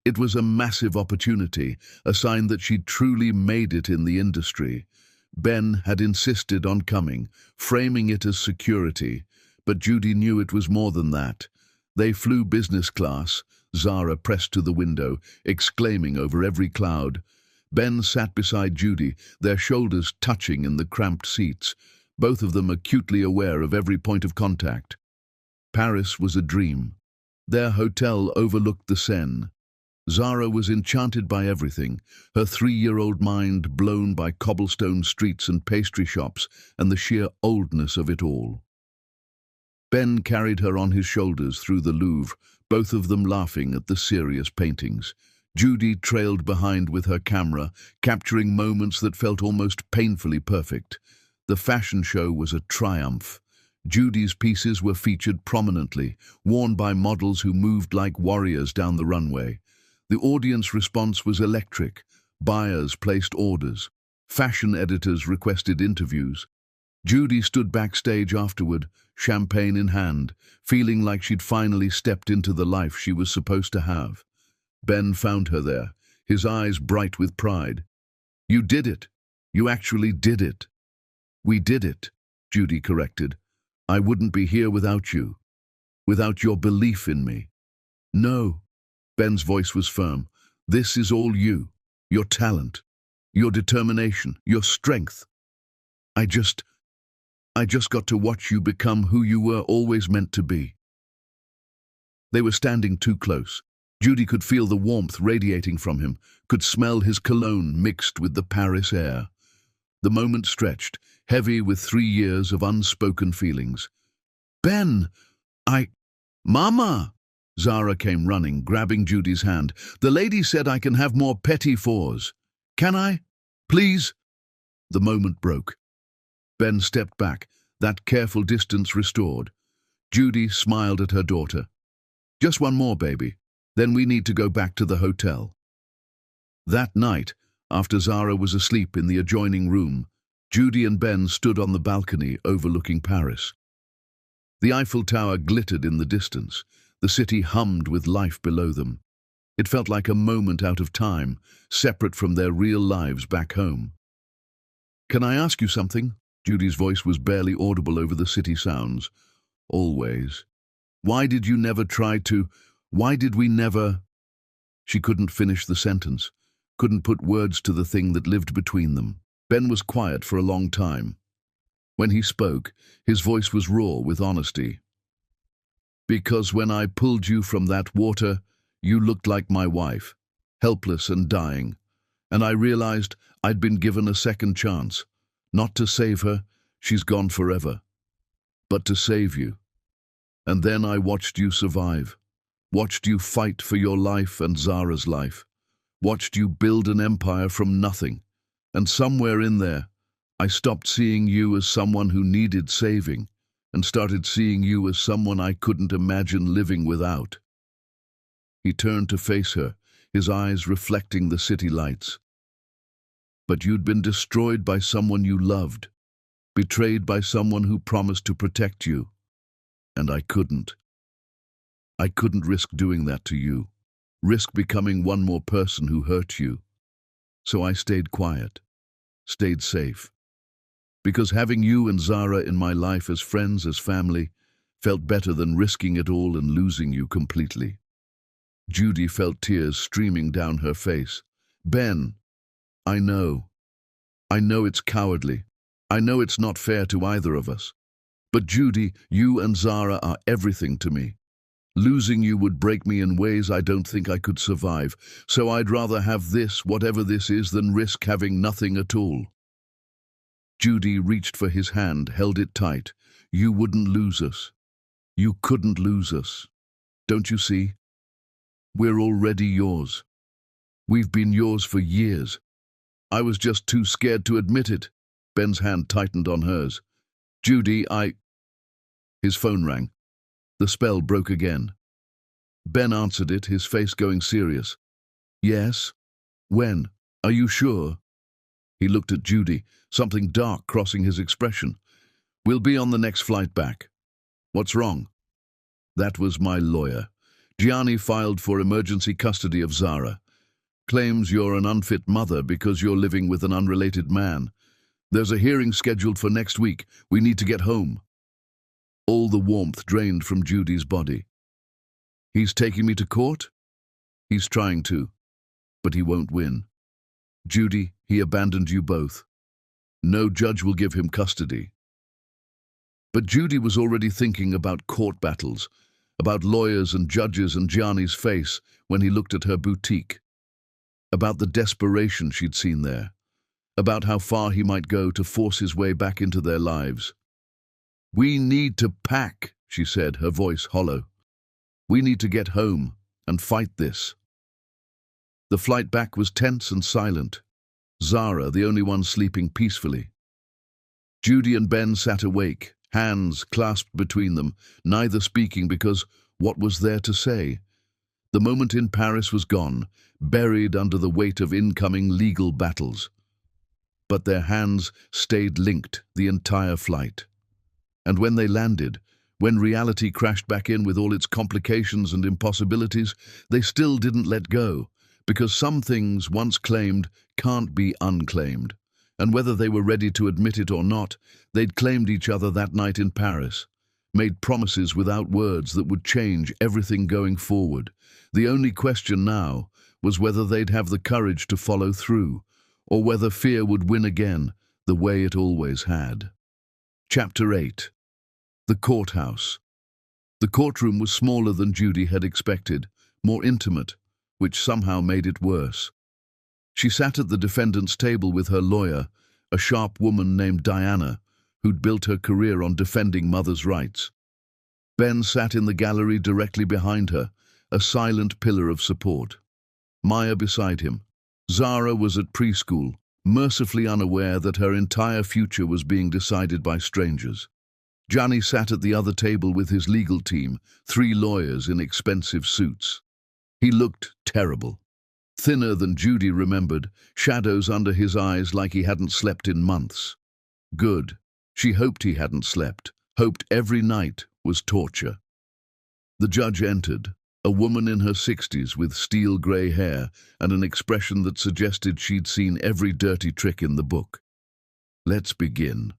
It was a massive opportunity, a sign that she'd truly made it in the industry. Ben had insisted on coming, framing it as security, but Judy knew it was more than that. They flew business class, Zara pressed to the window, exclaiming over every cloud. Ben sat beside Judy, their shoulders touching in the cramped seats, both of them acutely aware of every point of contact. Paris was a dream. Their hotel overlooked the Seine. Zara was enchanted by everything, her 3-year-old mind blown by cobblestone streets and pastry shops and the sheer oldness of it all. Ben carried her on his shoulders through the Louvre, both of them laughing at the serious paintings. Judy trailed behind with her camera, capturing moments that felt almost painfully perfect. The fashion show was a triumph. Judy's pieces were featured prominently, worn by models who moved like warriors down the runway. The audience response was electric. Buyers placed orders. Fashion editors requested interviews. Judy stood backstage afterward, champagne in hand, feeling like she'd finally stepped into the life she was supposed to have. Ben found her there, his eyes bright with pride. You did it. You actually did it. We did it, Judy corrected. I wouldn't be here without you, without your belief in me. No. Ben's voice was firm. This is all you, your talent, your determination, your strength. I just got to watch you become who you were always meant to be. They were standing too close. Judy could feel the warmth radiating from him, could smell his cologne mixed with the Paris air. The moment stretched, heavy with 3 years of unspoken feelings. Ben, Mama! Zara came running, grabbing Judy's hand. The lady said I can have more petit fours. Can I? Please? The moment broke. Ben stepped back, that careful distance restored. Judy smiled at her daughter. Just one more, baby. Then we need to go back to the hotel. That night, after Zara was asleep in the adjoining room, Judy and Ben stood on the balcony overlooking Paris. The Eiffel Tower glittered in the distance. The city hummed with life below them. It felt like a moment out of time, separate from their real lives back home. Can I ask you something? Judy's voice was barely audible over the city sounds. Always. Why did we never... She couldn't finish the sentence, couldn't put words to the thing that lived between them. Ben was quiet for a long time. When he spoke, his voice was raw with honesty. Because when I pulled you from that water, you looked like my wife, helpless and dying. And I realized I'd been given a second chance. Not to save her, she's gone forever. but to save you. And then I watched you survive, watched you fight for your life and Zara's life, watched you build an empire from nothing. And somewhere in there, I stopped seeing you as someone who needed saving and started seeing you as someone I couldn't imagine living without. He turned to face her, his eyes reflecting the city lights. But you'd been destroyed by someone you loved, betrayed by someone who promised to protect you. And I couldn't. I couldn't risk doing that to you, risk becoming one more person who hurt you. So I stayed quiet, stayed safe. Because having you and Zara in my life as friends, as family, felt better than risking it all and losing you completely. Judy felt tears streaming down her face. Ben, I know it's cowardly. I know it's not fair to either of us. But Judy, you and Zara are everything to me. Losing you would break me in ways I don't think I could survive, so I'd rather have this, whatever this is, than risk having nothing at all. Judy reached for his hand, held it tight. You wouldn't lose us. You couldn't lose us. Don't you see? We're already yours. We've been yours for years. I was just too scared to admit it. Ben's hand tightened on hers. Judy, His phone rang. The spell broke again. Ben answered it, his face going serious. Yes? When? Are you sure? He looked at Judy, something dark crossing his expression. We'll be on the next flight back. What's wrong? That was my lawyer. Gianni filed for emergency custody of Zara. Claims you're an unfit mother because you're living with an unrelated man. There's a hearing scheduled for next week. We need to get home. All the warmth drained from Judy's body. He's taking me to court? He's trying to, but he won't win. Judy, he abandoned you both. No judge will give him custody. But Judy was already thinking about court battles, about lawyers and judges and Gianni's face when he looked at her boutique, about the desperation she'd seen there, about how far he might go to force his way back into their lives. We need to pack, she said, her voice hollow. We need to get home and fight this. The flight back was tense and silent. Zara, the only one sleeping peacefully. Judy and Ben sat awake, hands clasped between them, neither speaking because what was there to say? The moment in Paris was gone, buried under the weight of incoming legal battles. But their hands stayed linked the entire flight. And when they landed, when reality crashed back in with all its complications and impossibilities, they still didn't let go, because some things once claimed can't be unclaimed. And whether they were ready to admit it or not, they'd claimed each other that night in Paris, made promises without words that would change everything going forward. The only question now was whether they'd have the courage to follow through, or whether fear would win again, the way it always had. Chapter 8. The courthouse. The courtroom was smaller than Judy had expected, more intimate, which somehow made it worse. She sat at the defendant's table with her lawyer, a sharp woman named Diana, who'd built her career on defending mothers' rights. Ben sat in the gallery directly behind her, a silent pillar of support. Maya beside him. Zara was at preschool, mercifully unaware that her entire future was being decided by strangers. Gianni sat at the other table with his legal team, 3 lawyers in expensive suits. He looked terrible. Thinner than Judy remembered, shadows under his eyes like he hadn't slept in months. Good. She hoped he hadn't slept, hoped every night was torture. The judge entered, a woman in her 60s with steel grey hair and an expression that suggested she'd seen every dirty trick in the book. Let's begin.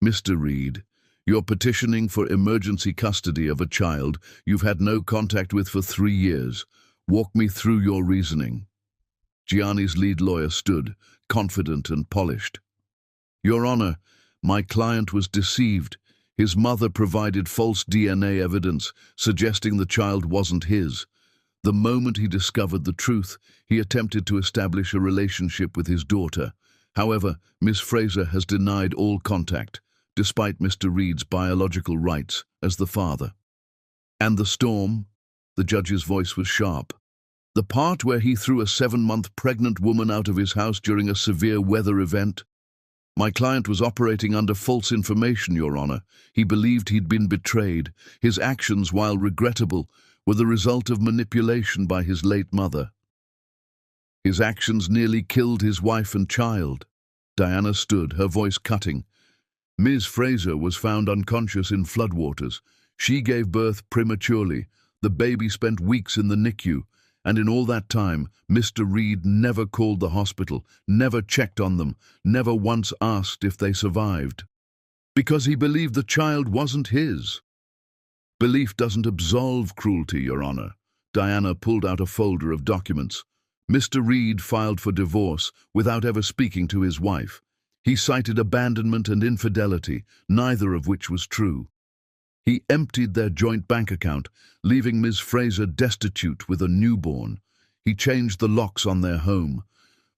Mr. Reed, you're petitioning for emergency custody of a child you've had no contact with for 3 years. Walk me through your reasoning. Gianni's lead lawyer stood, confident and polished. Your Honor, my client was deceived. His mother provided false DNA evidence, suggesting the child wasn't his. The moment he discovered the truth, he attempted to establish a relationship with his daughter. However, Miss Fraser has denied all contact, despite Mr. Reed's biological rights as the father. And the storm? The judge's voice was sharp. The part where he threw a 7-month pregnant woman out of his house during a severe weather event? My client was operating under false information, Your Honor. He believed he'd been betrayed. His actions, while regrettable, were the result of manipulation by his late mother. His actions nearly killed his wife and child. Diana stood, her voice cutting. Ms. Fraser was found unconscious in floodwaters. She gave birth prematurely. The baby spent weeks in the NICU. And in all that time, Mr. Reed never called the hospital, never checked on them, never once asked if they survived. Because he believed the child wasn't his. Belief doesn't absolve cruelty, Your Honor. Diana pulled out a folder of documents. Mr. Reed filed for divorce without ever speaking to his wife. He cited abandonment and infidelity, neither of which was true. He emptied their joint bank account, leaving Ms. Fraser destitute with a newborn. He changed the locks on their home.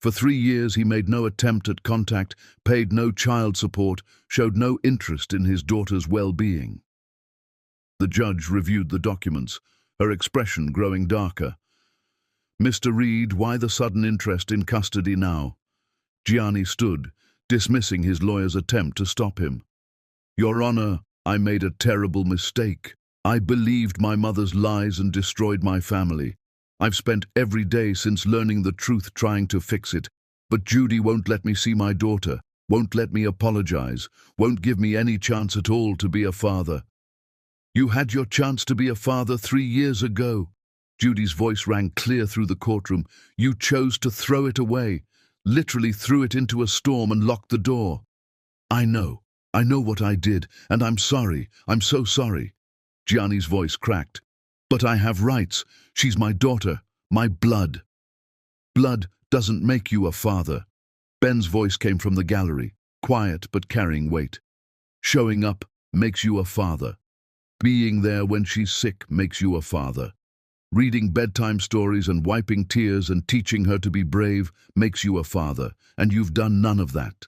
For 3 years he made no attempt at contact, paid no child support, showed no interest in his daughter's well-being. The judge reviewed the documents, her expression growing darker. Mr. Reed, why the sudden interest in custody now? Gianni stood, dismissing his lawyer's attempt to stop him. Your Honor, I made a terrible mistake. I believed my mother's lies and destroyed my family. I've spent every day since learning the truth trying to fix it, but Judy won't let me see my daughter, won't let me apologize, won't give me any chance at all to be a father. You had your chance to be a father 3 years ago. Judy's voice rang clear through the courtroom. You chose to throw it away, literally threw it into a storm and locked the door. I know what I did, and I'm sorry, I'm so sorry. Gianni's voice cracked. But I have rights. She's my daughter, my blood. Blood doesn't make you a father. Ben's voice came from the gallery, quiet but carrying weight. Showing up makes you a father. Being there when she's sick makes you a father. Reading bedtime stories and wiping tears and teaching her to be brave makes you a father, and you've done none of that.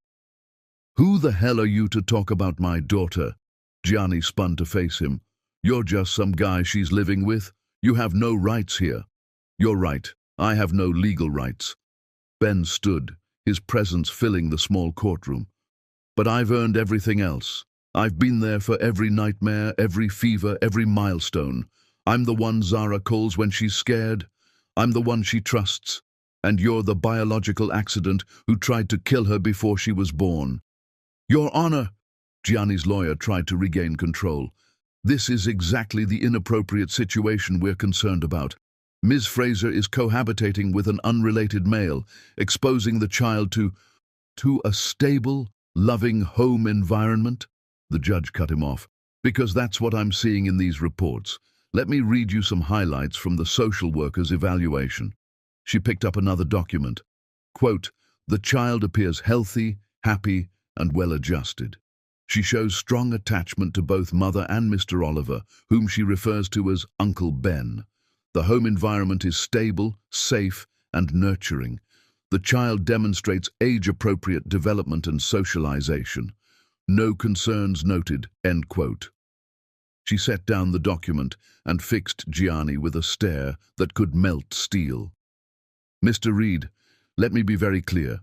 Who the hell are you to talk about my daughter? Gianni spun to face him. You're just some guy she's living with. You have no rights here. You're right, I have no legal rights. Ben stood, his presence filling the small courtroom. But I've earned everything else. I've been there for every nightmare, every fever, every milestone. I'm the one Zara calls when she's scared. I'm the one she trusts. And you're the biological accident who tried to kill her before she was born. Your Honor, Gianni's lawyer tried to regain control. This is exactly the inappropriate situation we're concerned about. Ms. Fraser is cohabitating with an unrelated male, exposing the child to a stable, loving home environment. The judge cut him off. Because that's what I'm seeing in these reports. Let me read you some highlights from the social worker's evaluation. She picked up another document. Quote, the child appears healthy, happy, and well-adjusted. She shows strong attachment to both mother and Mr. Oliver, whom she refers to as Uncle Ben. The home environment is stable, safe, and nurturing. The child demonstrates age-appropriate development and socialization. No concerns noted, end quote. She set down the document and fixed Gianni with a stare that could melt steel. Mr. Reed, let me be very clear.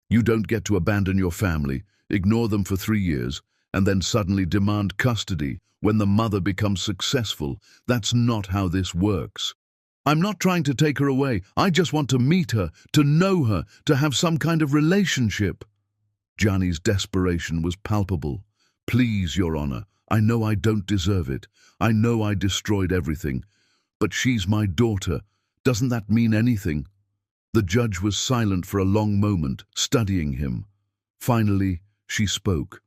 You don't get to abandon your family, ignore them for 3 years, and then suddenly demand custody when the mother becomes successful. That's not how this works. I'm not trying to take her away. I just want to meet her, to know her, to have some kind of relationship. Gianni's desperation was palpable. Please, Your Honor, I know I don't deserve it. I know I destroyed everything. But she's my daughter. Doesn't that mean anything? The judge was silent for a long moment, studying him. Finally, she spoke.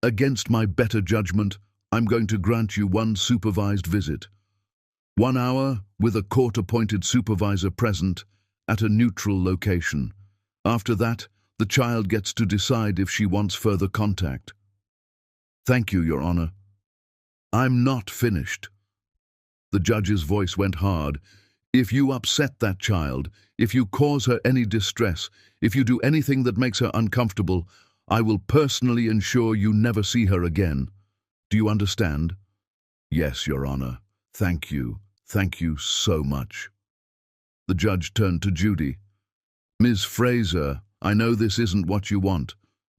Against my better judgment, I'm going to grant you 1 supervised visit. 1 hour with a court-appointed supervisor present at a neutral location. After that, the child gets to decide if she wants further contact. Thank you, Your Honor. I'm not finished. The judge's voice went hard. If you upset that child, if you cause her any distress, if you do anything that makes her uncomfortable, I will personally ensure you never see her again. Do you understand? Yes, Your Honor. Thank you. Thank you so much. The judge turned to Judy. Ms. Fraser, I know this isn't what you want,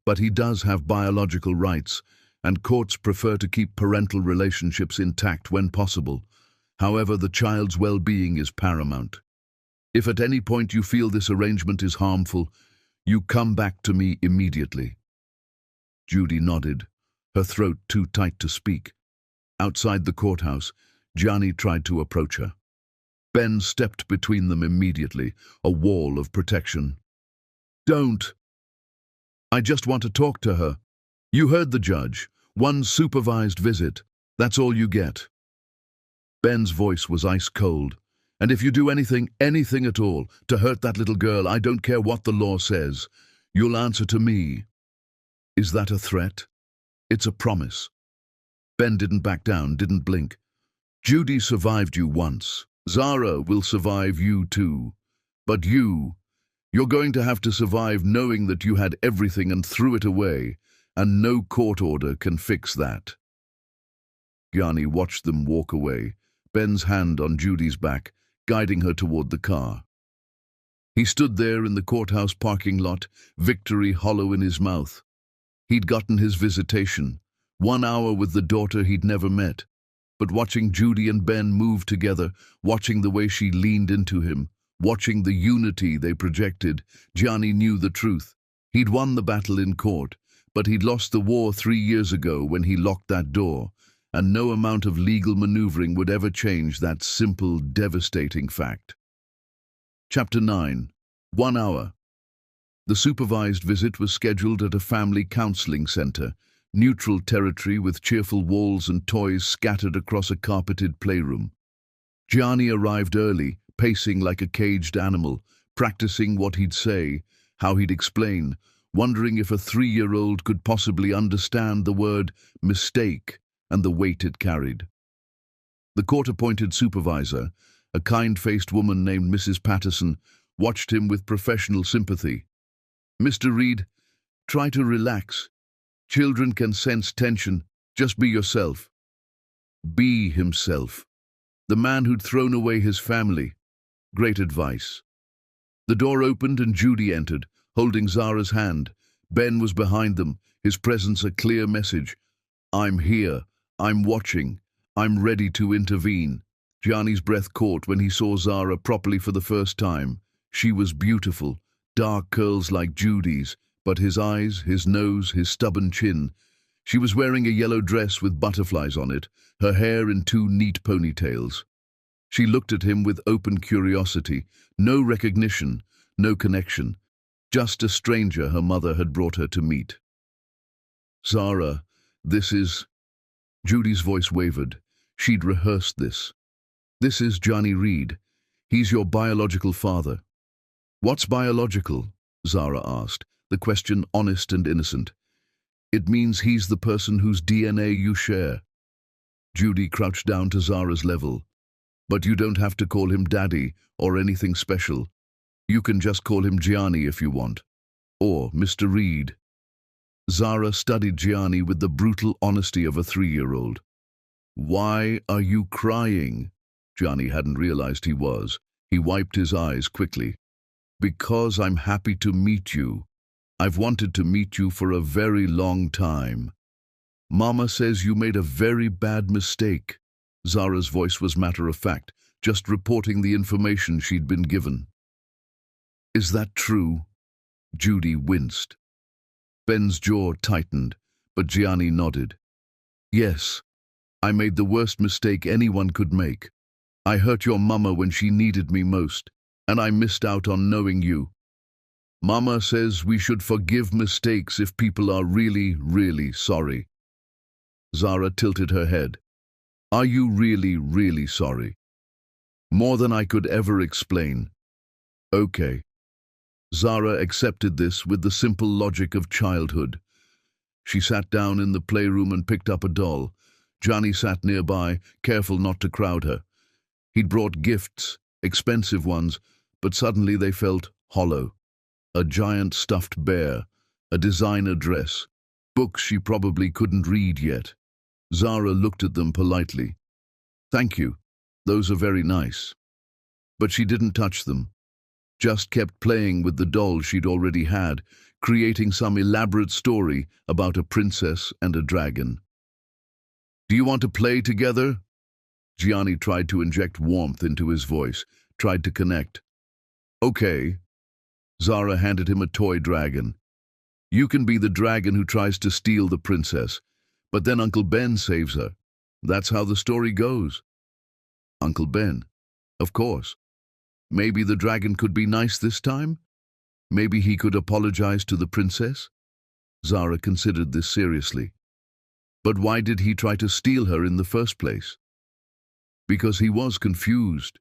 but he does have biological rights, and courts prefer to keep parental relationships intact when possible. However, the child's well-being is paramount. If at any point you feel this arrangement is harmful, you come back to me immediately. Judy nodded, her throat too tight to speak. Outside the courthouse, Gianni tried to approach her. Ben stepped between them immediately, a wall of protection. Don't! I just want to talk to her. You heard the judge. One supervised visit. That's all you get. Ben's voice was ice cold. And if you do anything at all, to hurt that little girl, I don't care what the law says. You'll answer to me. Is that a threat? It's a promise. Ben didn't back down, didn't blink. Judy survived you once. Zara will survive you too. But you're going to have to survive knowing that you had everything and threw it away, and no court order can fix that. Gianni watched them walk away, Ben's hand on Judy's back, guiding her toward the car. He stood there in the courthouse parking lot, victory hollow in his mouth. He'd gotten his visitation, 1 hour with the daughter he'd never met. But watching Judy and Ben move together, watching the way she leaned into him, watching the unity they projected, Gianni knew the truth. He'd won the battle in court, but he'd lost the war 3 years ago when he locked that door, and no amount of legal maneuvering would ever change that simple, devastating fact. Chapter 9. 1 hour. The supervised visit was scheduled at a family counseling center, neutral territory with cheerful walls and toys scattered across a carpeted playroom. Gianni arrived early, pacing like a caged animal, practicing what he'd say, how he'd explain, wondering if a 3-year-old could possibly understand the word mistake and the weight it carried. The court-appointed supervisor, a kind-faced woman named Mrs. Patterson, watched him with professional sympathy. Mr. Reed, try to relax. Children can sense tension. Just be yourself. Be himself. The man who'd thrown away his family. Great advice. The door opened and Judy entered, holding Zara's hand. Ben was behind them, his presence a clear message. I'm here. I'm watching. I'm ready to intervene. Gianni's breath caught when he saw Zara properly for the first time. She was beautiful, dark curls like Judy's, but his eyes, his nose, his stubborn chin. She was wearing a yellow dress with butterflies on it, her hair in 2 neat ponytails. She looked at him with open curiosity, no recognition, no connection, just a stranger her mother had brought her to meet. Zara, this is... Judy's voice wavered. She'd rehearsed this. This is Gianni Reed. He's your biological father. What's biological? Zara asked, the question honest and innocent. It means he's the person whose DNA you share. Judy crouched down to Zara's level. But you don't have to call him Daddy or anything special. You can just call him Gianni if you want. Or Mr. Reed. Zara studied Gianni with the brutal honesty of a 3-year-old. Why are you crying? Gianni hadn't realized he was. He wiped his eyes quickly. Because I'm happy to meet you. I've wanted to meet you for a very long time. Mama says you made a very bad mistake. Zara's voice was matter-of-fact, just reporting the information she'd been given. Is that true? Judy winced. Ben's jaw tightened, but Gianni nodded. Yes, I made the worst mistake anyone could make. I hurt your mama when she needed me most, and I missed out on knowing you. Mama says we should forgive mistakes if people are really, really sorry. Zara tilted her head. Are you really, really sorry? More than I could ever explain. Okay. Zara accepted this with the simple logic of childhood. She sat down in the playroom and picked up a doll. Gianni sat nearby, careful not to crowd her. He'd brought gifts, expensive ones, but suddenly they felt hollow. A giant stuffed bear, a designer dress, books she probably couldn't read yet. Zara looked at them politely. "Thank you. Those are very nice." But she didn't touch them, just kept playing with the dolls she'd already had, creating some elaborate story about a princess and a dragon. "Do you want to play together?" Gianni tried to inject warmth into his voice, tried to connect. "Okay." Zara handed him a toy dragon. "You can be the dragon who tries to steal the princess, but then Uncle Ben saves her. That's how the story goes." Uncle Ben? Of course. Maybe the dragon could be nice this time? Maybe he could apologize to the princess? Zara considered this seriously. But why did he try to steal her in the first place? Because he was confused.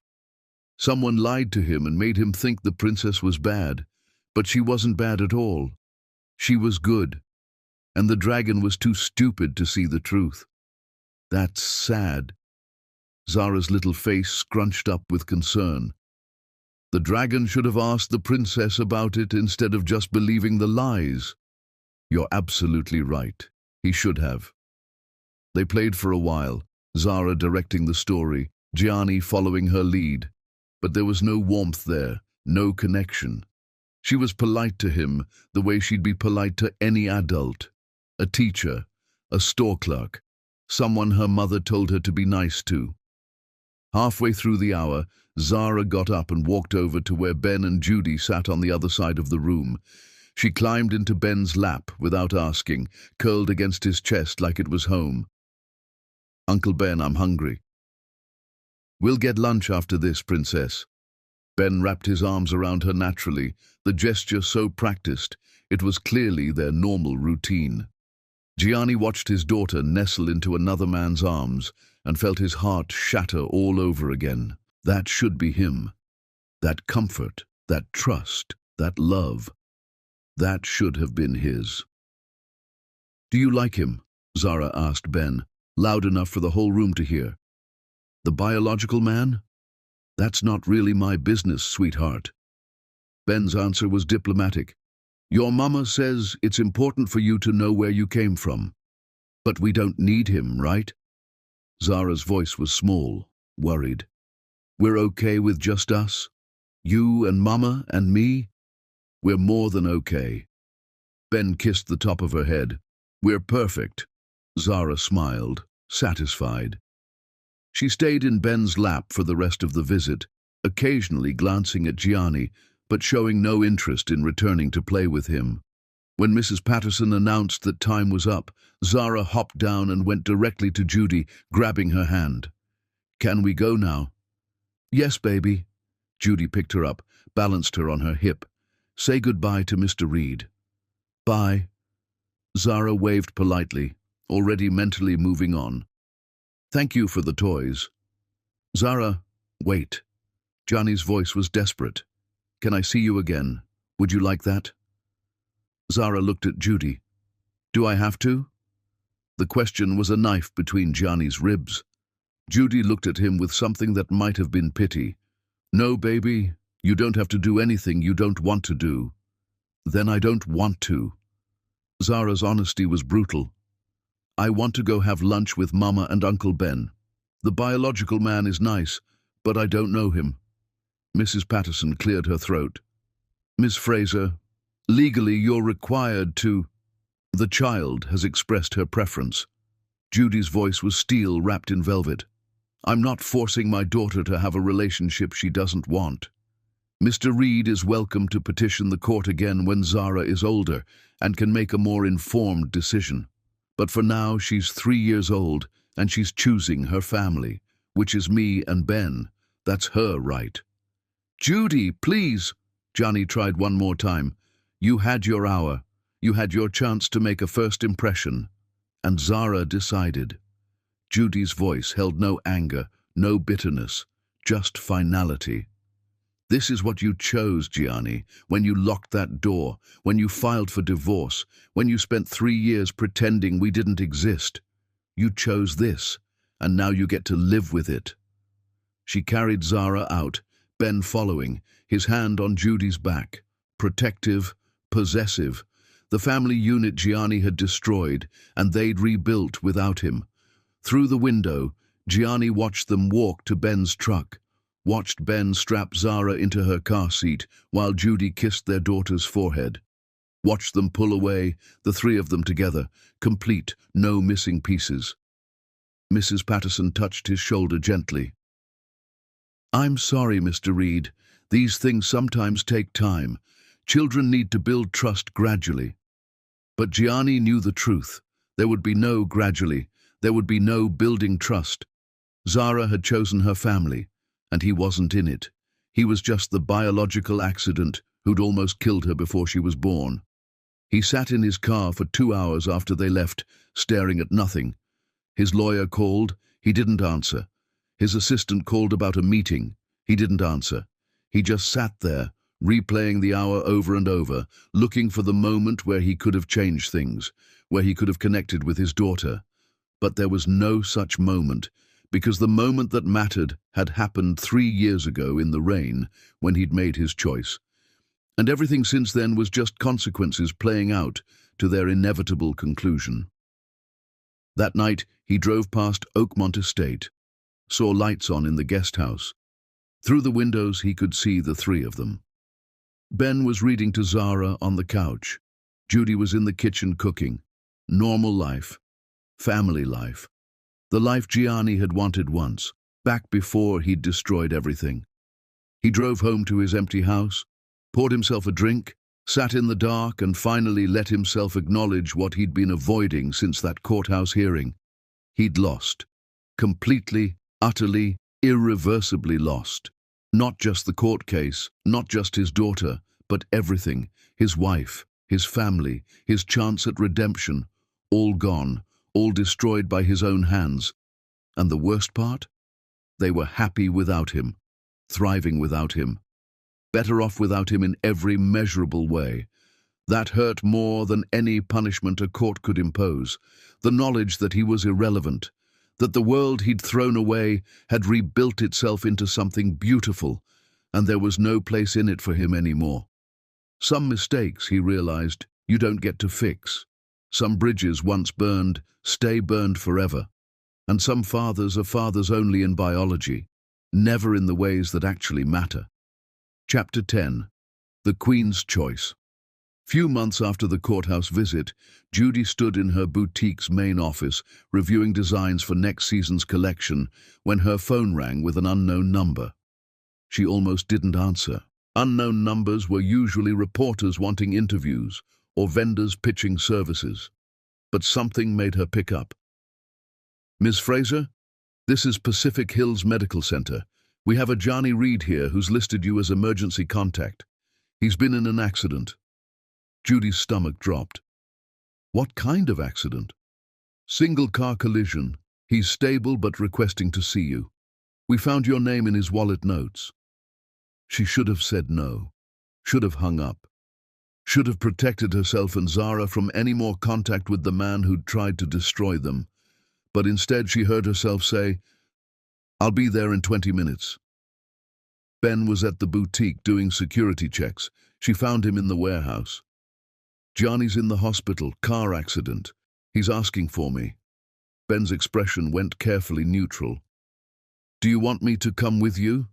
Someone lied to him and made him think the princess was bad, but she wasn't bad at all. She was good, and the dragon was too stupid to see the truth. That's sad. Zara's little face scrunched up with concern. The dragon should have asked the princess about it instead of just believing the lies. You're absolutely right. He should have. They played for a while, Zara directing the story, Gianni following her lead. But there was no warmth there, no connection. She was polite to him the way she'd be polite to any adult. A teacher, a store clerk, someone her mother told her to be nice to. Halfway through the hour, Zara got up and walked over to where Ben and Judy sat on the other side of the room. She climbed into Ben's lap without asking, curled against his chest like it was home. "Uncle Ben, I'm hungry." "We'll get lunch after this, princess." Ben wrapped his arms around her naturally, the gesture so practiced, it was clearly their normal routine. Gianni watched his daughter nestle into another man's arms and felt his heart shatter all over again. That should be him. That comfort, that trust, that love. That should have been his. "Do you like him?" Zara asked Ben, loud enough for the whole room to hear. "The biological man?" "That's not really my business, sweetheart." Ben's answer was diplomatic. "Your mama says it's important for you to know where you came from. But we don't need him, right?" Zara's voice was small, worried. "We're okay with just us? You and mama and me? We're more than okay." Ben kissed the top of her head. "We're perfect." Zara smiled, satisfied. She stayed in Ben's lap for the rest of the visit, occasionally glancing at Gianni, but showing no interest in returning to play with him. When Mrs. Patterson announced that time was up, Zara hopped down and went directly to Judy, grabbing her hand. "Can we go now?" "Yes, baby." Judy picked her up, balanced her on her hip. "Say goodbye to Mr. Reed." "Bye." Zara waved politely, already mentally moving on. "Thank you for the toys." "Zara, wait." Johnny's voice was desperate. "Can I see you again? Would you like that?" Zara looked at Judy. "Do I have to?" The question was a knife between Johnny's ribs. Judy looked at him with something that might have been pity. "No, baby, you don't have to do anything you don't want to do." "Then I don't want to." Zara's honesty was brutal. "I want to go have lunch with Mama and Uncle Ben. The biological man is nice, but I don't know him." Mrs. Patterson cleared her throat. "Miss Fraser, legally you're required to—" "The child has expressed her preference." Judy's voice was steel wrapped in velvet. "I'm not forcing my daughter to have a relationship she doesn't want. Mr. Reed is welcome to petition the court again when Zara is older and can make a more informed decision. But for now, she's 3 years old and she's choosing her family, which is me and Ben. That's her right." "Judy, please!" Johnny tried one more time. "You had your hour. You had your chance to make a first impression." And Zara decided. Judy's voice held no anger, no bitterness, just finality. "This is what you chose, Gianni, when you locked that door, when you filed for divorce, when you spent 3 years pretending we didn't exist. You chose this, and now you get to live with it." She carried Zara out, Ben following, his hand on Judy's back, protective, possessive. The family unit Gianni had destroyed, and they'd rebuilt without him. Through the window, Gianni watched them walk to Ben's truck, watched Ben strap Zara into her car seat while Judy kissed their daughter's forehead. Watched them pull away, the three of them together, complete, no missing pieces. Mrs. Patterson touched his shoulder gently. "I'm sorry, Mr. Reed. These things sometimes take time. Children need to build trust gradually." But Gianni knew the truth. There would be no gradually. There would be no building trust. Zara had chosen her family, and he wasn't in it. He was just the biological accident who'd almost killed her before she was born. He sat in his car for 2 hours after they left, staring at nothing. His lawyer called. He didn't answer. His assistant called about a meeting. He didn't answer. He just sat there, replaying the hour over and over, looking for the moment where he could have changed things, where he could have connected with his daughter. But there was no such moment, because the moment that mattered had happened 3 years ago in the rain, when he'd made his choice. And everything since then was just consequences playing out to their inevitable conclusion. That night, he drove past Oakmont Estate, saw lights on in the guest house. Through the windows, he could see the three of them. Ben was reading to Zara on the couch. Judy was in the kitchen cooking. Normal life. Family life. The life Gianni had wanted once, back before he'd destroyed everything. He drove home to his empty house, poured himself a drink, sat in the dark, and finally let himself acknowledge what he'd been avoiding since that courthouse hearing. He'd lost. Completely, utterly, irreversibly lost. Not just the court case, not just his daughter, but everything. His wife, his family, his chance at redemption. All gone, all destroyed by his own hands. And the worst part? They were happy without him, thriving without him. Better off without him in every measurable way. That hurt more than any punishment a court could impose. The knowledge that he was irrelevant, that the world he'd thrown away had rebuilt itself into something beautiful, and there was no place in it for him anymore. Some mistakes, he realized, you don't get to fix. Some bridges once burned stay burned forever. And some fathers are fathers only in biology, never in the ways that actually matter. Chapter 10. The Queen's Choice. Few months after the courthouse visit, Judy stood in her boutique's main office, reviewing designs for next season's collection, when her phone rang with an unknown number. She almost didn't answer. Unknown numbers were usually reporters wanting interviews, or vendors pitching services. But something made her pick up. "Ms. Fraser, this is Pacific Hills Medical Center. We have a Gianni Reed here who's listed you as emergency contact. He's been in an accident." Judy's stomach dropped. "What kind of accident?" "Single car collision. He's stable but requesting to see you. We found your name in his wallet notes." She should have said no. Should have hung up. Should have protected herself and Zara from any more contact with the man who'd tried to destroy them. But instead she heard herself say, "I'll be there in 20 minutes." Ben was at the boutique doing security checks. She found him in the warehouse. "Gianni's in the hospital, car accident. He's asking for me." Ben's expression went carefully neutral. "Do you want me to come with you?"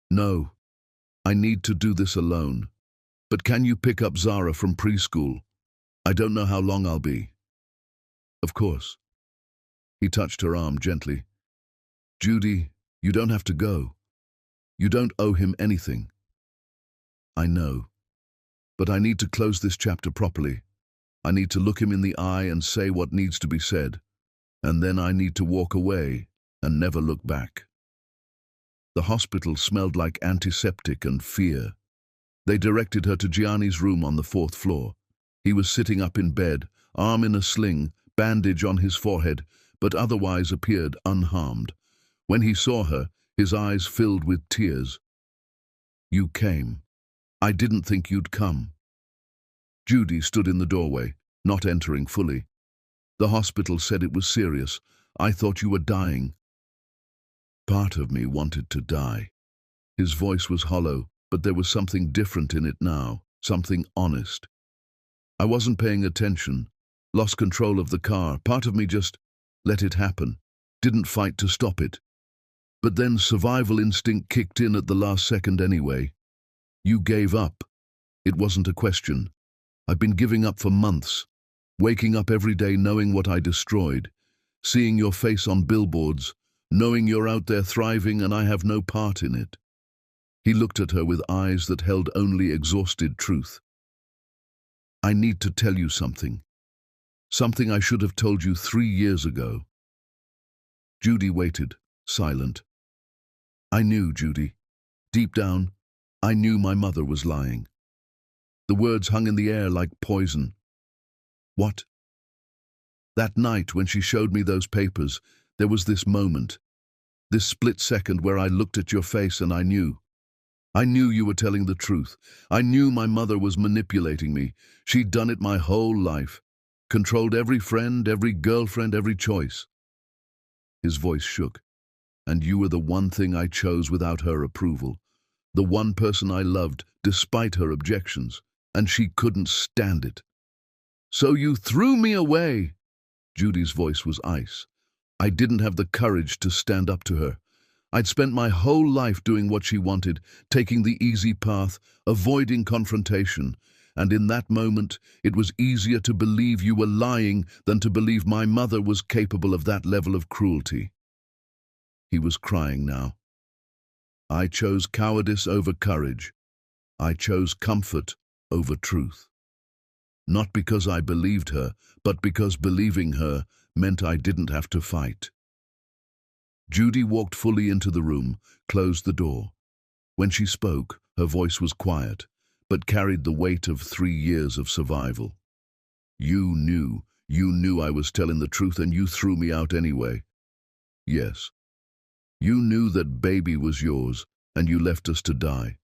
"No. I need to do this alone. But can you pick up Zara from preschool? I don't know how long I'll be." "Of course." He touched her arm gently. "Judy, you don't have to go. You don't owe him anything." "I know. But I need to close this chapter properly. I need to look him in the eye and say what needs to be said. And then I need to walk away and never look back." The hospital smelled like antiseptic and fear. They directed her to Gianni's room on the 4th floor. He was sitting up in bed, arm in a sling, bandage on his forehead, but otherwise appeared unharmed. When he saw her, his eyes filled with tears. "You came. I didn't think you'd come." Judy stood in the doorway, not entering fully. "The hospital said it was serious. I thought you were dying." "Part of me wanted to die." His voice was hollow, but there was something different in it now, something honest. I wasn't paying attention, lost control of the car. Part of me just let it happen, didn't fight to stop it. But then survival instinct kicked in at the last second anyway. You gave up. It wasn't a question. I've been giving up for months, waking up every day knowing what I destroyed, seeing your face on billboards, knowing you're out there thriving and I have no part in it. He looked at her with eyes that held only exhausted truth. I need to tell you something. Something I should have told you 3 years ago. Judy waited, silent. I knew, Judy. Deep down, I knew my mother was lying. The words hung in the air like poison. What? That night when she showed me those papers, there was this moment, this split second where I looked at your face and I knew. I knew you were telling the truth. I knew my mother was manipulating me. She'd done it my whole life. Controlled every friend, every girlfriend, every choice. His voice shook. And you were the one thing I chose without her approval. The one person I loved, despite her objections. And she couldn't stand it. So you threw me away. Judy's voice was ice. I didn't have the courage to stand up to her. I'd spent my whole life doing what she wanted, taking the easy path, avoiding confrontation. And in that moment, it was easier to believe you were lying than to believe my mother was capable of that level of cruelty. He was crying now. I chose cowardice over courage. I chose comfort over truth. Not because I believed her, but because believing her meant I didn't have to fight. Judy walked fully into the room, closed the door. When she spoke, her voice was quiet, but carried the weight of 3 years of survival. You knew I was telling the truth and you threw me out anyway. Yes. You knew that baby was yours and you left us to die.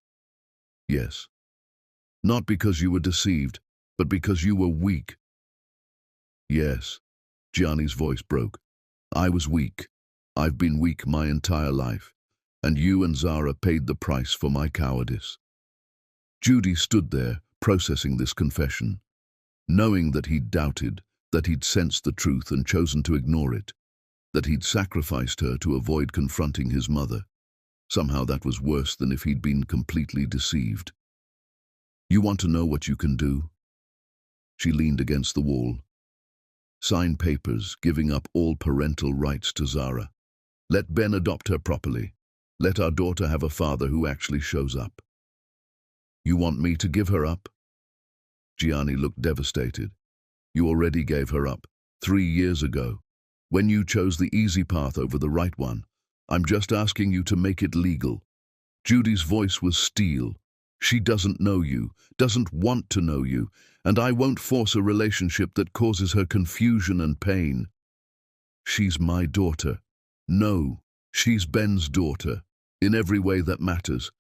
Yes. Not because you were deceived, but because you were weak. Yes. Gianni's voice broke. I was weak. I've been weak my entire life, and you and Zara paid the price for my cowardice. Judy stood there, processing this confession, knowing that he'd doubted, that he'd sensed the truth and chosen to ignore it, that he'd sacrificed her to avoid confronting his mother. Somehow that was worse than if he'd been completely deceived. You want to know what you can do? She leaned against the wall. Sign papers, giving up all parental rights to Zara. Let Ben adopt her properly. Let our daughter have a father who actually shows up. You want me to give her up? Gianni looked devastated. You already gave her up, 3 years ago, when you chose the easy path over the right one. I'm just asking you to make it legal. Judy's voice was steel. She doesn't know you, doesn't want to know you, and I won't force a relationship that causes her confusion and pain. She's my daughter. No, she's Ben's daughter, in every way that matters.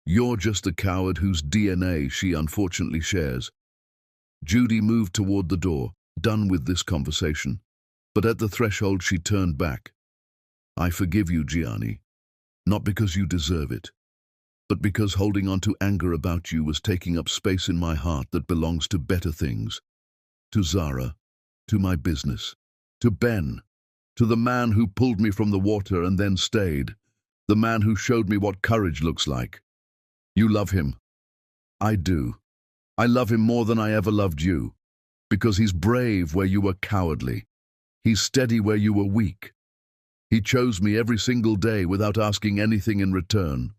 You're just a coward whose DNA she unfortunately shares. Judy moved toward the door, done with this conversation. But at the threshold she turned back. I forgive you, Gianni, not because you deserve it, but because holding on to anger about you was taking up space in my heart that belongs to better things. To Zara, to my business, to Ben, to the man who pulled me from the water and then stayed, the man who showed me what courage looks like. You love him. I do. I love him more than I ever loved you, because he's brave where you were cowardly. He's steady where you were weak. He chose me every single day without asking anything in return.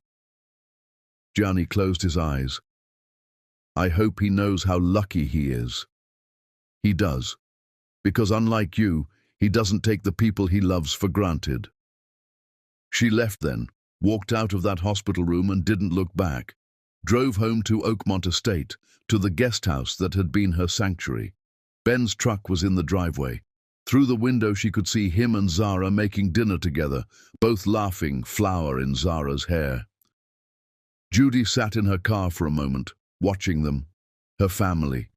Gianni closed his eyes. I hope he knows how lucky he is. He does, because unlike you, he doesn't take the people he loves for granted. She left then, walked out of that hospital room and didn't look back. Drove home to Oakmont Estate, to the guest house that had been her sanctuary. Ben's truck was in the driveway. Through the window she could see him and Zara making dinner together, both laughing, flower in Zara's hair. Judy sat in her car for a moment, watching them, her family.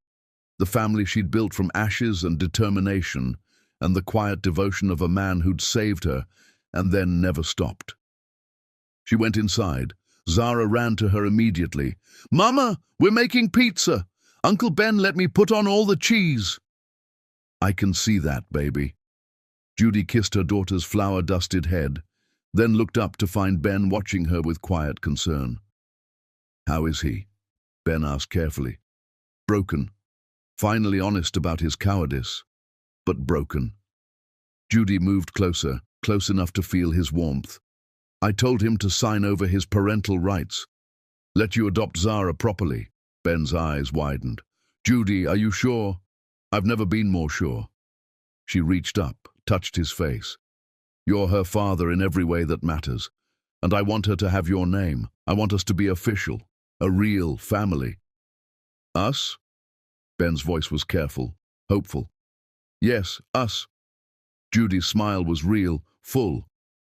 The family she'd built from ashes and determination, and the quiet devotion of a man who'd saved her, and then never stopped. She went inside. Zara ran to her immediately. Mama, we're making pizza. Uncle Ben let me put on all the cheese. I can see that, baby. Judy kissed her daughter's flour-dusted head, then looked up to find Ben watching her with quiet concern. How is he? Ben asked carefully. Broken. Finally honest about his cowardice, but broken. Judy moved closer, close enough to feel his warmth. I told him to sign over his parental rights. Let you adopt Zara properly. Ben's eyes widened. Judy, are you sure? I've never been more sure. She reached up, touched his face. You're her father in every way that matters, and I want her to have your name. I want us to be official, a real family. Us? Ben's voice was careful, hopeful. Yes, us. Judy's smile was real, full.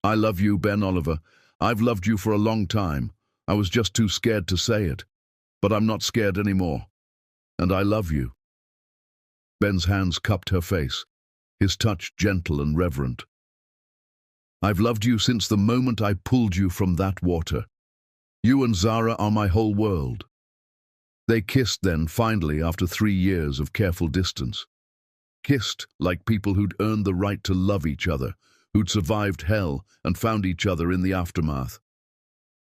I love you, Ben Oliver. I've loved you for a long time. I was just too scared to say it. But I'm not scared anymore. And I love you. Ben's hands cupped her face, his touch gentle and reverent. I've loved you since the moment I pulled you from that water. You and Zara are my whole world. They kissed then, finally, after 3 years of careful distance. Kissed like people who'd earned the right to love each other, who'd survived hell and found each other in the aftermath.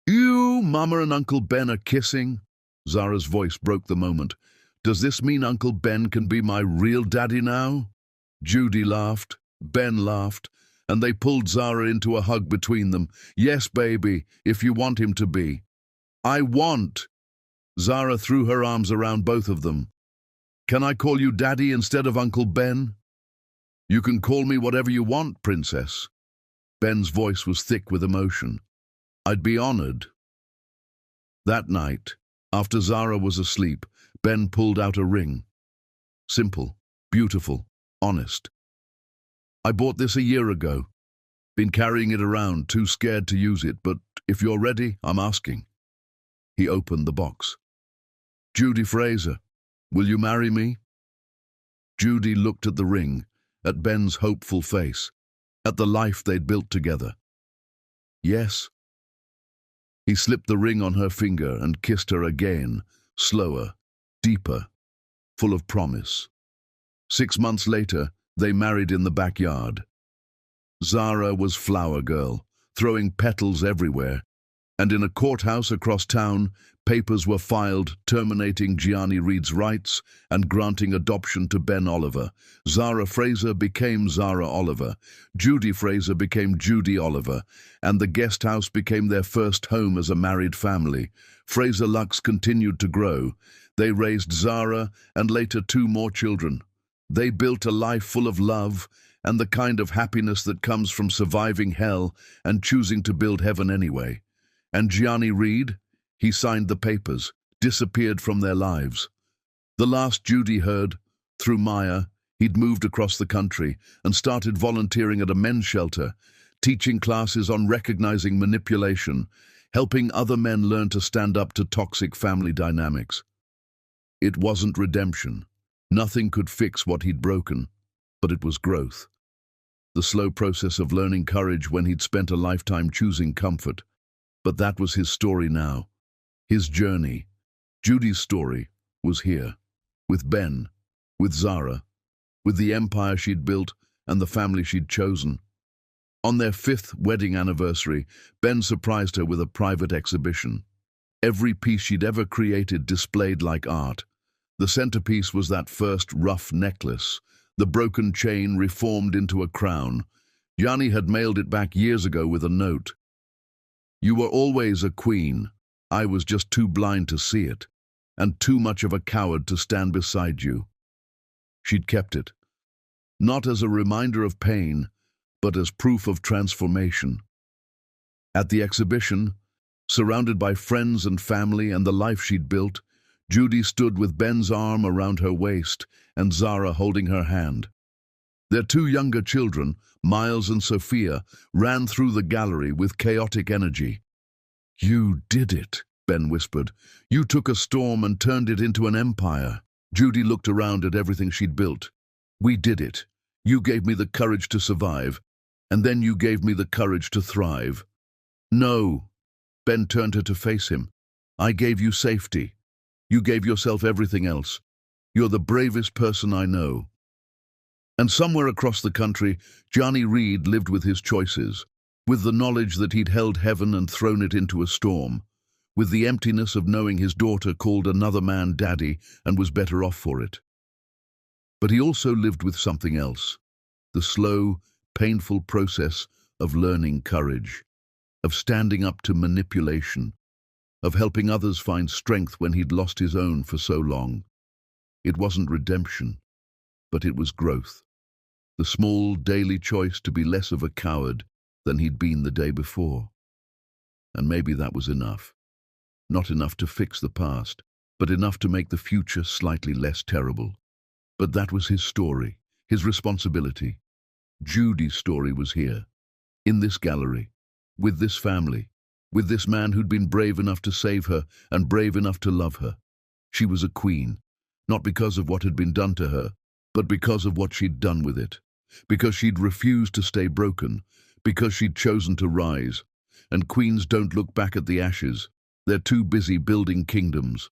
You, Mama and Uncle Ben are kissing? Zara's voice broke the moment. Does this mean Uncle Ben can be my real daddy now? Judy laughed, Ben laughed, and they pulled Zara into a hug between them. Yes, baby, if you want him to be. I want. Zara threw her arms around both of them. Can I call you Daddy instead of Uncle Ben? You can call me whatever you want, Princess. Ben's voice was thick with emotion. I'd be honored. That night, after Zara was asleep, Ben pulled out a ring. Simple, beautiful, honest. I bought this a year ago. Been carrying it around, too scared to use it, but if you're ready, I'm asking. He opened the box. Judy Fraser, will you marry me? Judy looked at the ring, at Ben's hopeful face, at the life they'd built together. Yes. He slipped the ring on her finger and kissed her again, slower, deeper, full of promise. 6 months later, they married in the backyard. Zara was flower girl, throwing petals everywhere, and in a courthouse across town, papers were filed terminating Gianni Reed's rights and granting adoption to Ben Oliver. Zara Fraser became Zara Oliver, Judy Fraser became Judy Oliver, and the guest house became their first home as a married family. Fraser Lux continued to grow. They raised Zara and later 2 more children. They built a life full of love and the kind of happiness that comes from surviving hell and choosing to build heaven anyway. And Gianni Reed, he signed the papers, disappeared from their lives. The last Judy heard, through Maya, he'd moved across the country and started volunteering at a men's shelter, teaching classes on recognizing manipulation, helping other men learn to stand up to toxic family dynamics. It wasn't redemption. Nothing could fix what he'd broken, but it was growth. The slow process of learning courage when he'd spent a lifetime choosing comfort. But that was his story now. His journey. Judy's story was here. With Ben, with Zara, with the empire she'd built and the family she'd chosen. On their 5th wedding anniversary, Ben surprised her with a private exhibition. Every piece she'd ever created displayed like art. The centerpiece was that first rough necklace, the broken chain reformed into a crown. Gianni had mailed it back years ago with a note. You were always a queen. I was just too blind to see it, and too much of a coward to stand beside you. She'd kept it, not as a reminder of pain, but as proof of transformation. At the exhibition, surrounded by friends and family and the life she'd built, Judy stood with Ben's arm around her waist and Zara holding her hand. Their 2 younger children, Miles and Sophia, ran through the gallery with chaotic energy. You did it, Ben whispered. You took a storm and turned it into an empire. Judy looked around at everything she'd built. We did it. You gave me the courage to survive, and then you gave me the courage to thrive. No. Ben turned her to face him. I gave you safety. You gave yourself everything else. You're the bravest person I know." And somewhere across the country, Johnny Reed lived with his choices, with the knowledge that he'd held heaven and thrown it into a storm, with the emptiness of knowing his daughter called another man daddy and was better off for it. But he also lived with something else, the slow, painful process of learning courage, of standing up to manipulation, of helping others find strength when he'd lost his own for so long. It wasn't redemption, but it was growth. The small, daily choice to be less of a coward than he'd been the day before. And maybe that was enough. Not enough to fix the past, but enough to make the future slightly less terrible. But that was his story, his responsibility. Judy's story was here, in this gallery, with this family, with this man who'd been brave enough to save her and brave enough to love her. She was a queen, not because of what had been done to her, but because of what she'd done with it, because she'd refused to stay broken, because she'd chosen to rise. And queens don't look back at the ashes. They're too busy building kingdoms.